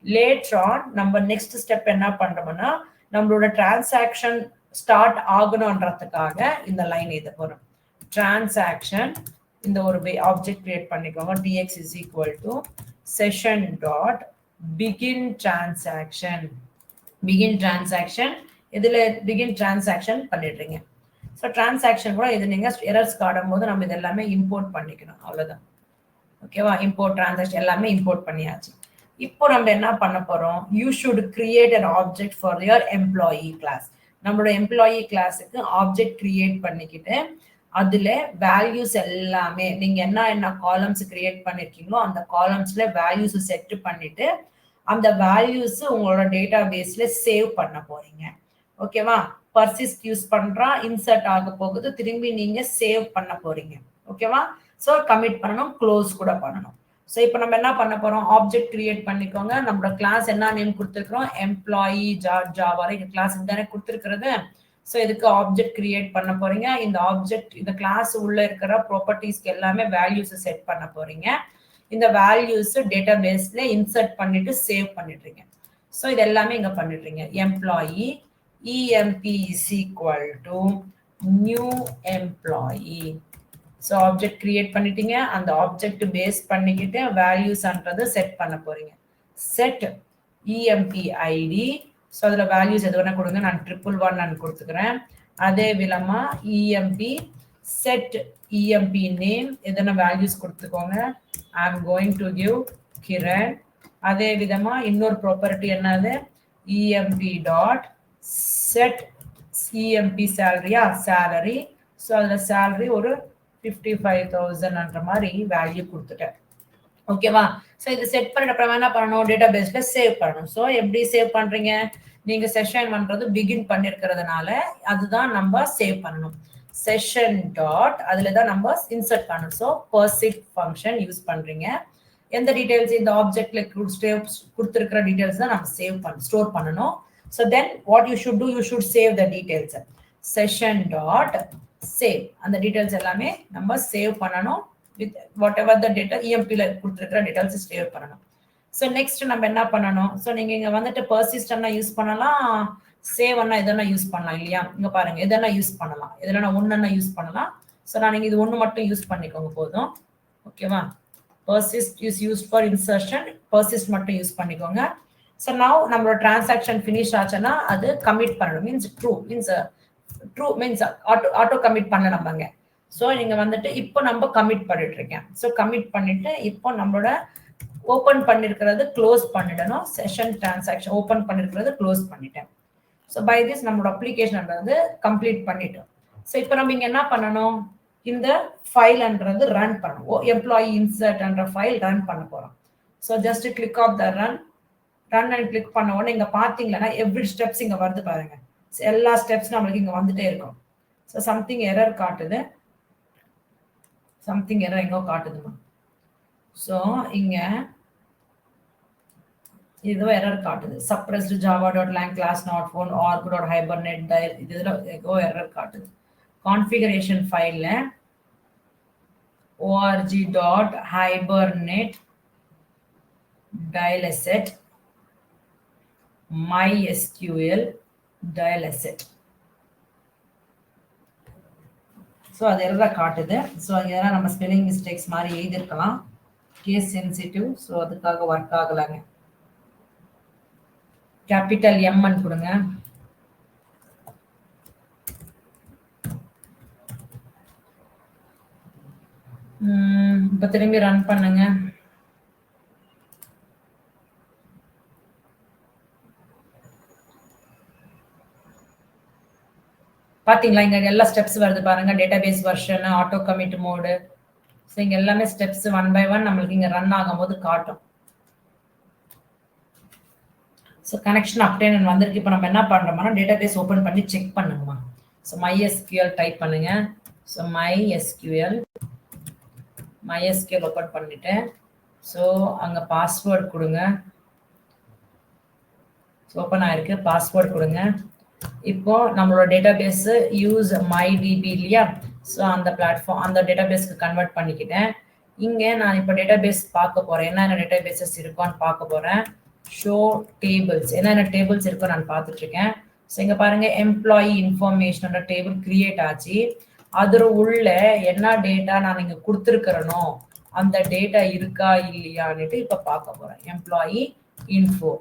லேட்டர் ஆன் நம்ம நெக்ஸ்ட் ஸ்டெப் என்ன பண்றோம்னா நம்மளோட டிரான்சாக்ஷன் ஸ்டார்ட் ஆகணும்ன்றதுக்காக இந்த லைன் எழுத போறோம். டிரான்சாக்ஷன் இந்த ஒரு ஆப்ஜெக்ட் கிரியேட் பண்ணிக்கோங்க. dx is equal to session dot begin transaction. இதுல begin transaction பண்ணிடுறீங்க. ஸோ டிரான்சாக்ஷன் கூட இது நீங்க எரர்ஸ் காடும் போது நம்ம இது எல்லாமே இம்போர்ட் பண்ணிக்கணும். அவ்வளவுதான். ஓகேவா? இம்போர்ட் டிரான்சாக்ஷன் எல்லாமே இம்போர்ட் பண்ணியாச்சு. இப்போ நம்ம என்ன பண்ண போறோம், you should create an object for your employee class. நம்மளோட எம்ப்ளாயி கிளாஸுக்கு ஆப்ஜெக்ட் கிரியேட் பண்ணிக்கிட்டு அதுல வேல்யூஸ் எல்லாமே நீங்க என்ன காலம்ஸ் கிரியேட் பண்ணிருக்கீங்களோ அந்த காலம்ஸ்ல வேல்யூஸ் செட் பண்ணிட்டு அந்த வேல்யூஸ் உங்களோட டேட்டா பேஸ்ல சேவ் பண்ண போறீங்க. ஓகேவா? பர்சிஸ்ட் யூஸ் பண்றா, இன்சர்ட் ஆக போகுது, திரும்பி நீங்க சேவ் பண்ண போறீங்க. ஓகேவா? ஸோ கமிட் பண்ணணும், க்ளோஸ் கூட பண்ணணும். ஸோ இப்போ நம்ம என்ன பண்ண போறோம், ஆப்ஜெக்ட் கிரியேட் பண்ணிக்கோங்க. நம்மளோட கிளாஸ் என்ன நேம் கொடுத்துருக்கிறோம், எம்ப்ளாயி ஜாவா. இந்த கிளாஸ் தானே கொடுத்துருக்கிறது. ஸோ இதுக்கு ஆப்ஜெக்ட் கிரியேட் பண்ண போறீங்க. இந்த ஆப்ஜெக்ட் இந்த கிளாஸ் உள்ள இருக்கிற ப்ராப்பர்ட்டிஸ்க்கு எல்லாமே வேல்யூஸ் செட் பண்ண போறீங்க. இந்த வேல்யூஸ் டேட்டா பேஸ்ல இன்சர்ட் பண்ணிட்டு சேவ் பண்ணிடுறீங்க. ஸோ இது எல்லாமே இங்க பண்ணிடுறீங்க. Employee emp is equal to new employee. So object create பண்ணிட்டீங்க. அந்த ஆப்ஜெக்ட் பேஸ் பண்ணிக்கிட்டு வேல்யூஸ்ன்றது செட் பண்ண போறீங்க. Set emp id. ஸோ அதில் வேல்யூஸ் எது வேணா கொடுங்க. நான் 111 நான் கொடுத்துக்கிறேன். அதே விதமா emp செட் emp நேம் எதனா வேல்யூஸ் கொடுத்துக்கோங்க. I am going to give Kiran. அதே விதமா இன்னொரு ப்ராப்பர்ட்டி என்னது, emp டாட் செட் emp சேலரியா சேலரி. ஸோ அதில் சேலரி ஒரு 55,000ன்ற மாதிரி வேல்யூ கொடுத்துட்டேன். ஓகேவா? ஸோ இது செட் பண்ணிட்ட அப்புறம் என்ன பண்ணணும், டேட்டா பேஸ்ல சேவ் பண்ணணும். ஸோ எப்படி சேவ் பண்றீங்க, நீங்க செஷன் பண்றது பிகின் பண்ணிருக்கிறதுனால அதுதான் நம்ம சேவ் பண்ணணும். செஷன் டாட் அதுல தான் நம்ம இன்சர்ட் பண்ணணும். ஸோ பர்சிட் ஃபங்க்ஷன் யூஸ் பண்றீங்க. எந்த டீடைல்ஸ் இந்த ஆப்ஜெக்ட்ல கொடுத்துருக்கிற டீடைல்ஸ் தான் நம்ம ஸ்டோர் பண்ணணும். So then what you should do, you should save the details. Session dot save அந்த டீடைல்ஸ் எல்லாமே நம்ம சேவ் பண்ணணும். With whatever the data இஎம்பில கொடுத்துருக்கிற டீடைல்ஸ் சேவ் பண்ணணும். ஸோ நெக்ஸ்ட் நம்ம என்ன பண்ணணும், ஸோ நீங்க இங்க வந்துட்டு பர்சிஸ்டன்ட்னா யூஸ் பண்ணலாம், சேவ் அண்ணா எதனா யூஸ் பண்ணலாம் இல்லையா. இங்க பாருங்க எதனா யூஸ் பண்ணலாம், எதனா ஒன்னா யூஸ் பண்ணலாம். ஸோ நான் நீங்க இது ஒன்று மட்டும் யூஸ் பண்ணிக்கோங்க போதும். ஓகேவா? persist is used for insertion, persist மட்டும் யூஸ் பண்ணிக்கோங்க. ஸோ now நம்மளோட டிரான்சாக்ஷன் ஃபினிஷ் ஆச்சுன்னா அது கமிட் பண்ணணும். Means true means auto commit பண்ண நம்மங்க. ஸோ நீங்க வந்துட்டு இப்போ நம்ம கமிட் பண்ணிட்டு இருக்கேன். ஸோ கமிட் பண்ணிட்டு இப்போ நம்மளோட ஓப்பன் பண்ணிருக்கிறது க்ளோஸ் பண்ணிடணும். செஷன் டிரான்சாக்ஷன் ஓப்பன் பண்ணிருக்கிறது க்ளோஸ் பண்ணிட்டேன். ஸோ பை திஸ் நம்மளோட அப்ளிகேஷன் வந்து கம்ப்ளீட் பண்ணிட்டோம். ஸோ இப்போ நம்ம இங்க என்ன பண்ணணும், இந்த ஃபைல்ன்றது ரன் பண்ணணும். எம்ப்ளாயி இன்சர்ட்ன்ற ஃபைல் ரன் பண்ண போறோம். So just click of the run and click பண்ண உடனே இங்க பாத்தீங்கன்னா எவ்ரி ஸ்டெப்ஸ் இங்க வருது பாருங்க. எல்லா ஸ்டெப்ஸ் நம்மளுக்கு இங்க வந்துட்டே இருக்கும். ஸோ சம்திங் எரர் காட்டுது, சம்திங் எரர் எங்கோ காட்டுதுமா. ஸோ இங்க இது எரர் காட்டுது. Suppressed java.lang class not found org.hibernate dial இதுல எங்கோ எரர் காட்டுது. கான்ஃபிகரேஷன் ஃபைல்ல org.hibernate dial asset mysql dial asset. So அது எல்லாம் காட்டுது. ஸோ இதெல்லாம் நம்ம ஸ்பெல்லிங் மிஸ்டேக்ஸ் மாதிரி எழுதிருக்கலாம், கேஸ் சென்சிட்டிவ். ஸோ அதுக்காக ஒர்க் ஆகலாங்க. கேபிட்டல் எம்ன்னு கொடுங்க. இப்போ திரும்பி ரன் பண்ணுங்க. பாத்தீங்களா இங்க எல்லா ஸ்டெப்ஸ் வருது பாருங்க. Database version, auto commit mode. So இங்க எல்லாமே ஸ்டெப்ஸ் ஒன் பை ஒன் நம்மளுக்கு இங்க ரன் ஆகும்போது காட்டும். ஸோ கனெக்ஷன் அப்டேட் வந்திருக்கு. இப்போ நம்ம என்ன பண்றோம்னா டேட்டாபேஸ் ஓப்பன் பண்ணி செக் பண்ணுங்கம்மா. ஸோ MySQL டைப் பண்ணுங்க. ஸோ MySQL ஓப்பன் பண்ணிட்டேன். ஸோ அங்க பாஸ்வேர்ட் கொடுங்க. ஓப்பன் ஆயிருக்கு, பாஸ்வேர்ட் கொடுங்க. இப்போ நம்மளோட டேட்டாபேஸ் யூஸ் MyDB இல்லையா? ஸோ அந்த பிளாட்ஃபார்ம் அந்த டேட்டாபேஸ்க்கு கன்வெர்ட் பண்ணிக்கிட்டேன். இங்க நான் இப்போ டேட்டாபேஸ் பார்க்க போறேன். என்னென்ன டேட்டாபேசஸ் இருக்குன்னு பார்க்க போறேன். ஷோ டேபிள்ஸ், என்னென்ன டேபிள்ஸ் இருக்கோ நான் பார்த்துட்டு இருக்கேன். ஸோ இங்க பாருங்க எம்ப்ளாயி இன்ஃபர்மேஷன் டேபிள் கிரியேட் ஆச்சு. அதுல உள்ள என்ன டேட்டா நான் இங்க கொடுத்துருக்கிறனோ அந்த டேட்டா இருக்கா இல்லையான்னுட்டு இப்ப பார்க்க போறேன். Employee info.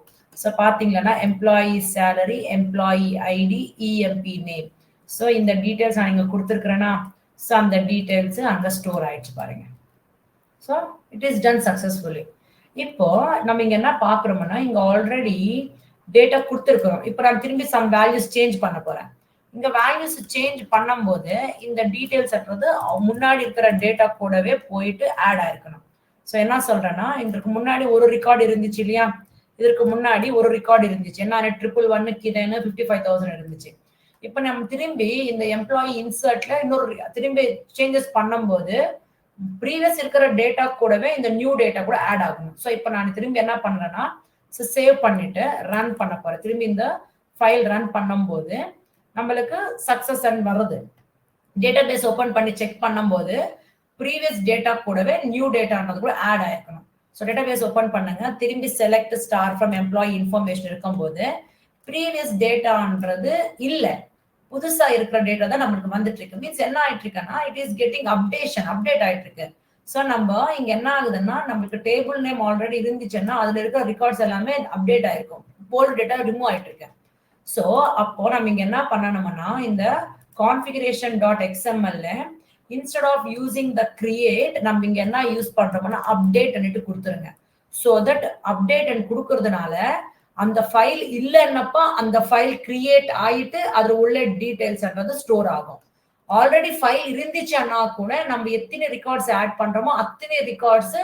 ஸோ பாத்தீங்கன்னா employee salary, employee ID, EMP name. So இந்த டீட்டெயில்ஸ் நான் இங்க கொடுத்துருக்கிறேன்னா ஸோ அந்த டீட்டெயில்ஸ் அங்க ஸ்டோர் ஆயிடுச்சு பாருங்க. So it is done successfully. இப்போ நம்ம இங்க என்ன பாக்குறோம்னா இங்க ஆல்ரெடி டேட்டா கொடுத்துருக்கிறோம். இப்போ நான் திரும்பி சம் வேல்யூஸ் சேஞ்ச் பண்ண போறேன். இங்க வேல்யூஸ் சேஞ்ச் பண்ணும்போது இந்த டீடைல்ஸ் முன்னாடி இருக்கிற டேட்டா கூடவே போயிட்டு ஆட் ஆயிருக்கணும். ஸோ என்ன சொல்றேன்னா இதற்கு முன்னாடி ஒரு ரெக்கார்டு இருந்துச்சு இல்லையா? இதற்கு முன்னாடி ஒரு ரெக்கார்டு இருந்துச்சு. என்ன 111 கிதேன்னு 55,000 இருந்துச்சு. இப்போ நம்ம திரும்பி இந்த எம்ப்ளாயி இன்சர்ட்ல இன்னொரு திரும்பி சேஞ்சஸ் பண்ணும்போது ப்ரீவியஸ் இருக்கிற டேட்டா கூடவே இந்த நியூ டேட்டா கூட ஆட் ஆகணும். ஸோ இப்போ நான் திரும்பி என்ன பண்றேன்னா சேவ் பண்ணிட்டு ரன் பண்ண போறேன். திரும்பி இந்த ஃபைல் ரன் பண்ணும்போது நம்மளுக்கு சக்சஸ் அண்ட் வருது. டேட்டாபேஸ் ஓபன் பண்ணி செக் பண்ணும்போது ப்ரீவியஸ் டேட்டா கூடவே நியூ டேட்டான்றது கூட ஆட் ஆயிருக்கணும். ஸோ டேட்டாபேஸ் ஓபன் பண்ணுங்க. திரும்பி select star from employee information இருக்கும்போது ப்ரீவியஸ் டேட்டான்றது இல்ல, புதுசா இருக்கிற டேட்டா தான் நம்மளுக்கு வந்துட்டு இருக்கு. மீன்ஸ் என்ன ஆயிட்டு இருக்குன்னா இட் இஸ் கெட்டிங் அப்டேட் ஆயிட்டு இருக்கு. ஸோ நம்ம இங்க என்ன ஆகுதுன்னா நம்மளுக்கு டேபிள் நேம் ஆல்ரெடி இருந்துச்சுன்னா அதுல இருக்கிற ரெக்கார்ட்ஸ் எல்லாமே அப்டேட் ஆயிருக்கும், ஓல்டு டேட்டா ரிமூவ் ஆயிட்டு இருக்கு. ஸோ அப்போ நம்ம இங்க என்ன பண்ணணும்னா இந்த configuration.xml instead of using the create நம்ம இங்க என்ன யூஸ் பண்றோம்னா update பண்ணிட்டு கொடுத்துருங்க. ஸோ தட் அப்டேட் கொடுக்கறதுனால அந்த ஃபைல் இல்லைன்னப்ப அந்த ஃபைல் கிரியேட் ஆயிட்டு அது உள்ள டீடைல்ஸ்ன்றது ஸ்டோர் ஆகும். ஆல்ரெடி ஃபைல் இருந்துச்சுன்னா கூட நம்ம எத்தனை ரெக்கார்ட்ஸ் ஆட் பண்றோமோ அத்தனை ரெக்கார்ட்ஸ்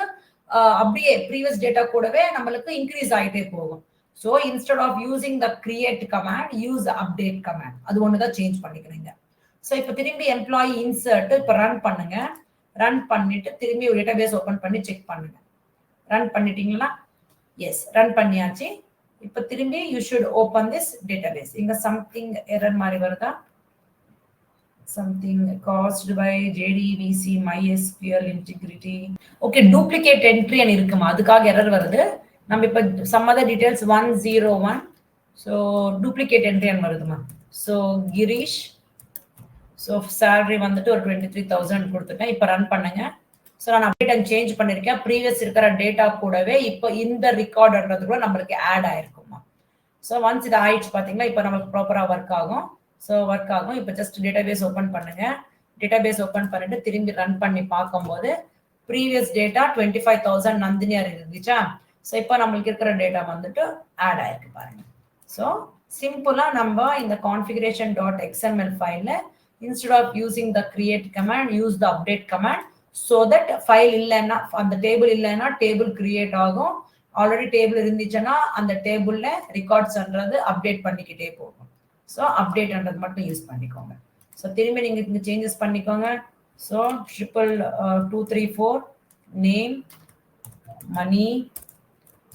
அப்படியே ப்ரீவியஸ் டேட்டா கூடவே நம்மளுக்கு இன்க்ரீஸ் ஆகிட்டே போகும். So instead of using the create command use update command, அது ஒண்ணுதான் சேஞ்ச் பண்ணிக்கிறீங்க. ஸோ இப்போ திரும்பி எம்ப்ளாயி இன்சர்ட் இப்போ ரன் பண்ணுங்க. ரன் பண்ணிட்டு திரும்பி ஒரு டேட்டாபேஸ் ஓபன் பண்ணி செக் பண்ணுங்க. ரன் பண்ணிட்டீங்களா? எஸ், ரன் பண்ணியாச்சு. இப்போ திரும்பி you should open this database. இங்க சம்திங் எரர் மாதிரி வருதா? something caused by JDBC MySQL integrity. Okay, duplicate entry and இருக்குமா, அதுக்காக எரர் வருது. நம்ம இப்ப some other details 101. So duplicate entry and வருதுமா. So Girish, so salary வந்துட்டு ஒரு 23,000 கொடுத்துட்டேன். இப்ப ரன் பண்ணுங்க. ஸோ நான் அப்டேட் அண்ட் சேஞ்ச் பண்ணியிருக்கேன். ப்ரீவியஸ் இருக்கிற டேட்டா கூடவே இப்போ இந்த ரெக்கார்டுன்றது கூட நம்மளுக்கு ஆட் ஆயிருக்குமா. ஸோ ஒன்ஸ் இது ஆயிடுச்சு பார்த்தீங்கன்னா இப்போ நமக்கு ப்ராப்பராக ஒர்க் ஆகும். ஸோ ஒர்க் ஆகும். இப்போ ஜஸ்ட் டேட்டாபேஸ் ஓப்பன் பண்ணுங்க. டேட்டாபேஸ் ஓப்பன் பண்ணிட்டு திரும்பி ரன் பண்ணி பார்க்கும்போது ப்ரீவியஸ் டேட்டா 25,000 நந்தினியா இருந்துச்சா. ஸோ இப்போ நம்மளுக்கு இருக்கிற டேட்டா வந்துட்டு ஆட் ஆயிருக்கு பாருங்க. ஸோ சிம்பிளாக நம்ம இந்த configuration.xml ஃபைலில் instead of using the create command, use the update command so that file இல்லைன்னா அந்த டேபிள் இல்லைன்னா டேபிள் கிரியேட் ஆகும். ஆல்ரெடி டேபிள் இருந்துச்சுன்னா அந்த டேபிள்ல ரெக்கார்ட்ஸ்ன்றது அப்டேட் பண்ணிக்கிட்டே போகும். ஸோ அப்டேட்ன்றது மட்டும் யூஸ் பண்ணிக்கோங்க. ஸோ திரும்பி நீங்க இந்த சேஞ்சஸ் பண்ணிக்கோங்க. ஸோ 234 நேம் மணி,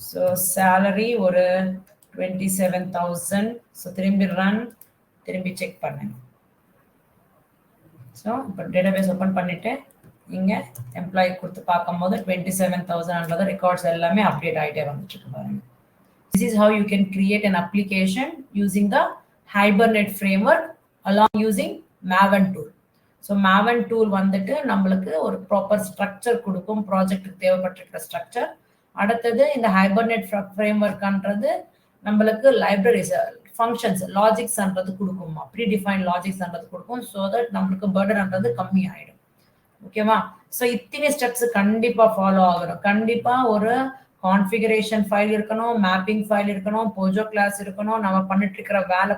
ஸோ சேலரி ஒரு 27,000. ஸோ திரும்பி ரன், திரும்பி செக் பண்ணுங்க. ஸோ இப்போ டேட்டாபேஸ் ஓப்பன் பண்ணிட்டு இங்கே எம்ப்ளாயி கொடுத்து பார்க்கும்போது 27,000 ரெக்கார்ட்ஸ் எல்லாமே அப்டேட் ஆகிட்டே வந்துட்டு இருக்கு பாருங்க. This is how you can create an application using the Hibernate framework along using Maven tool. So Maven tool வந்துட்டு நம்மளுக்கு ஒரு ப்ராப்பர் ஸ்ட்ரக்சர் கொடுக்கும், ப்ராஜெக்ட்டுக்கு தேவைப்பட்டிருக்கிற ஸ்ட்ரக்சர். அடுத்தது இந்த Hibernate frameworkன்றது நம்மளுக்கு லைப்ரரிஸ், ஃபங்க்ஷன்ஸ், லாஜிக்ஸ்ன்றது கொடுக்குமா, ப்ரீ டிஃபைன் லாஜிக்ஸ்ன்றது கொடுக்கும். ஸோ தட் நம்மளுக்கு பர்டன்ன்றது கம்மி ஆயிடும். ஓகேவா. ஸோ இத்தனை ஸ்டெப்ஸ் கண்டிப்பா ஃபாலோ ஆகணும். கண்டிப்பா ஒரு கான்ஃபிகரேஷன் ஃபைல் இருக்கணும், மேப்பிங் ஃபைல் இருக்கணும், போஜோ கிளாஸ் இருக்கணும், நம்ம பண்ணிட்டு இருக்கிற வேலை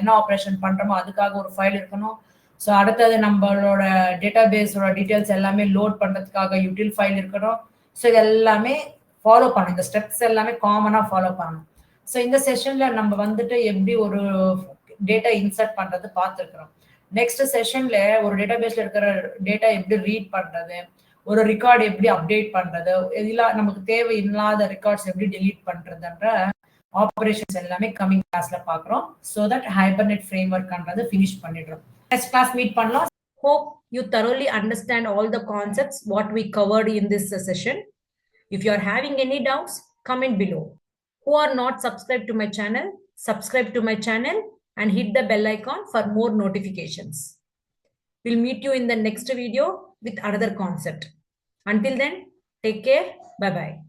என்ன ஆப்ரேஷன் பண்றோமோ அதுக்காக ஒரு ஃபைல் இருக்கணும். ஸோ அடுத்தது நம்மளோட டேட்டாபேஸோட டீட்டெயில்ஸ் எல்லாமே லோட் பண்றதுக்காக யூட்டில் ஃபைல் இருக்கணும். ஸோ இது எல்லாமே ஃபாலோ பண்ணணும். இந்த ஸ்டெப்ஸ் எல்லாமே காமனா ஃபாலோ பண்ணணும். ஸோ இந்த செஷன்ல நம்ம வந்துட்டு எப்படி ஒரு டேட்டா இன்சர்ட் பண்றது பார்த்துருக்கிறோம். நெக்ஸ்ட் செஷன்ல ஒரு டேட்டாபேஸ்ல இருக்கிற டேட்டா எப்படி ரீட் பண்றது, ஒரு ரெக்கார்டு எப்படி அப்டேட் பண்றது, இதெல்லாம் நமக்கு தேவை இல்லாத ரெக்கார்ட்ஸ் எப்படி டெலீட் பண்றதுன்ற ஆபரேஷன்ஸ் எல்லாமே கமிங் கிளாஸ்ல பார்க்குறோம். ஸோ தட் ஹைபர்நெட் ஃப்ரேம்வொர்க்ன்றது ஃபினிஷ் பண்ணிடுறோம். நெக்ஸ்ட் கிளாஸ் மீட் பண்ணலாம். Hope you thoroughly understand all the concepts what we covered in this session. If you are having any doubts, comment below. Who are not subscribed to my channel, subscribe to my channel and hit the bell icon for more notifications. We'll meet you in the next video with another concept. Until then, take care. Bye-bye.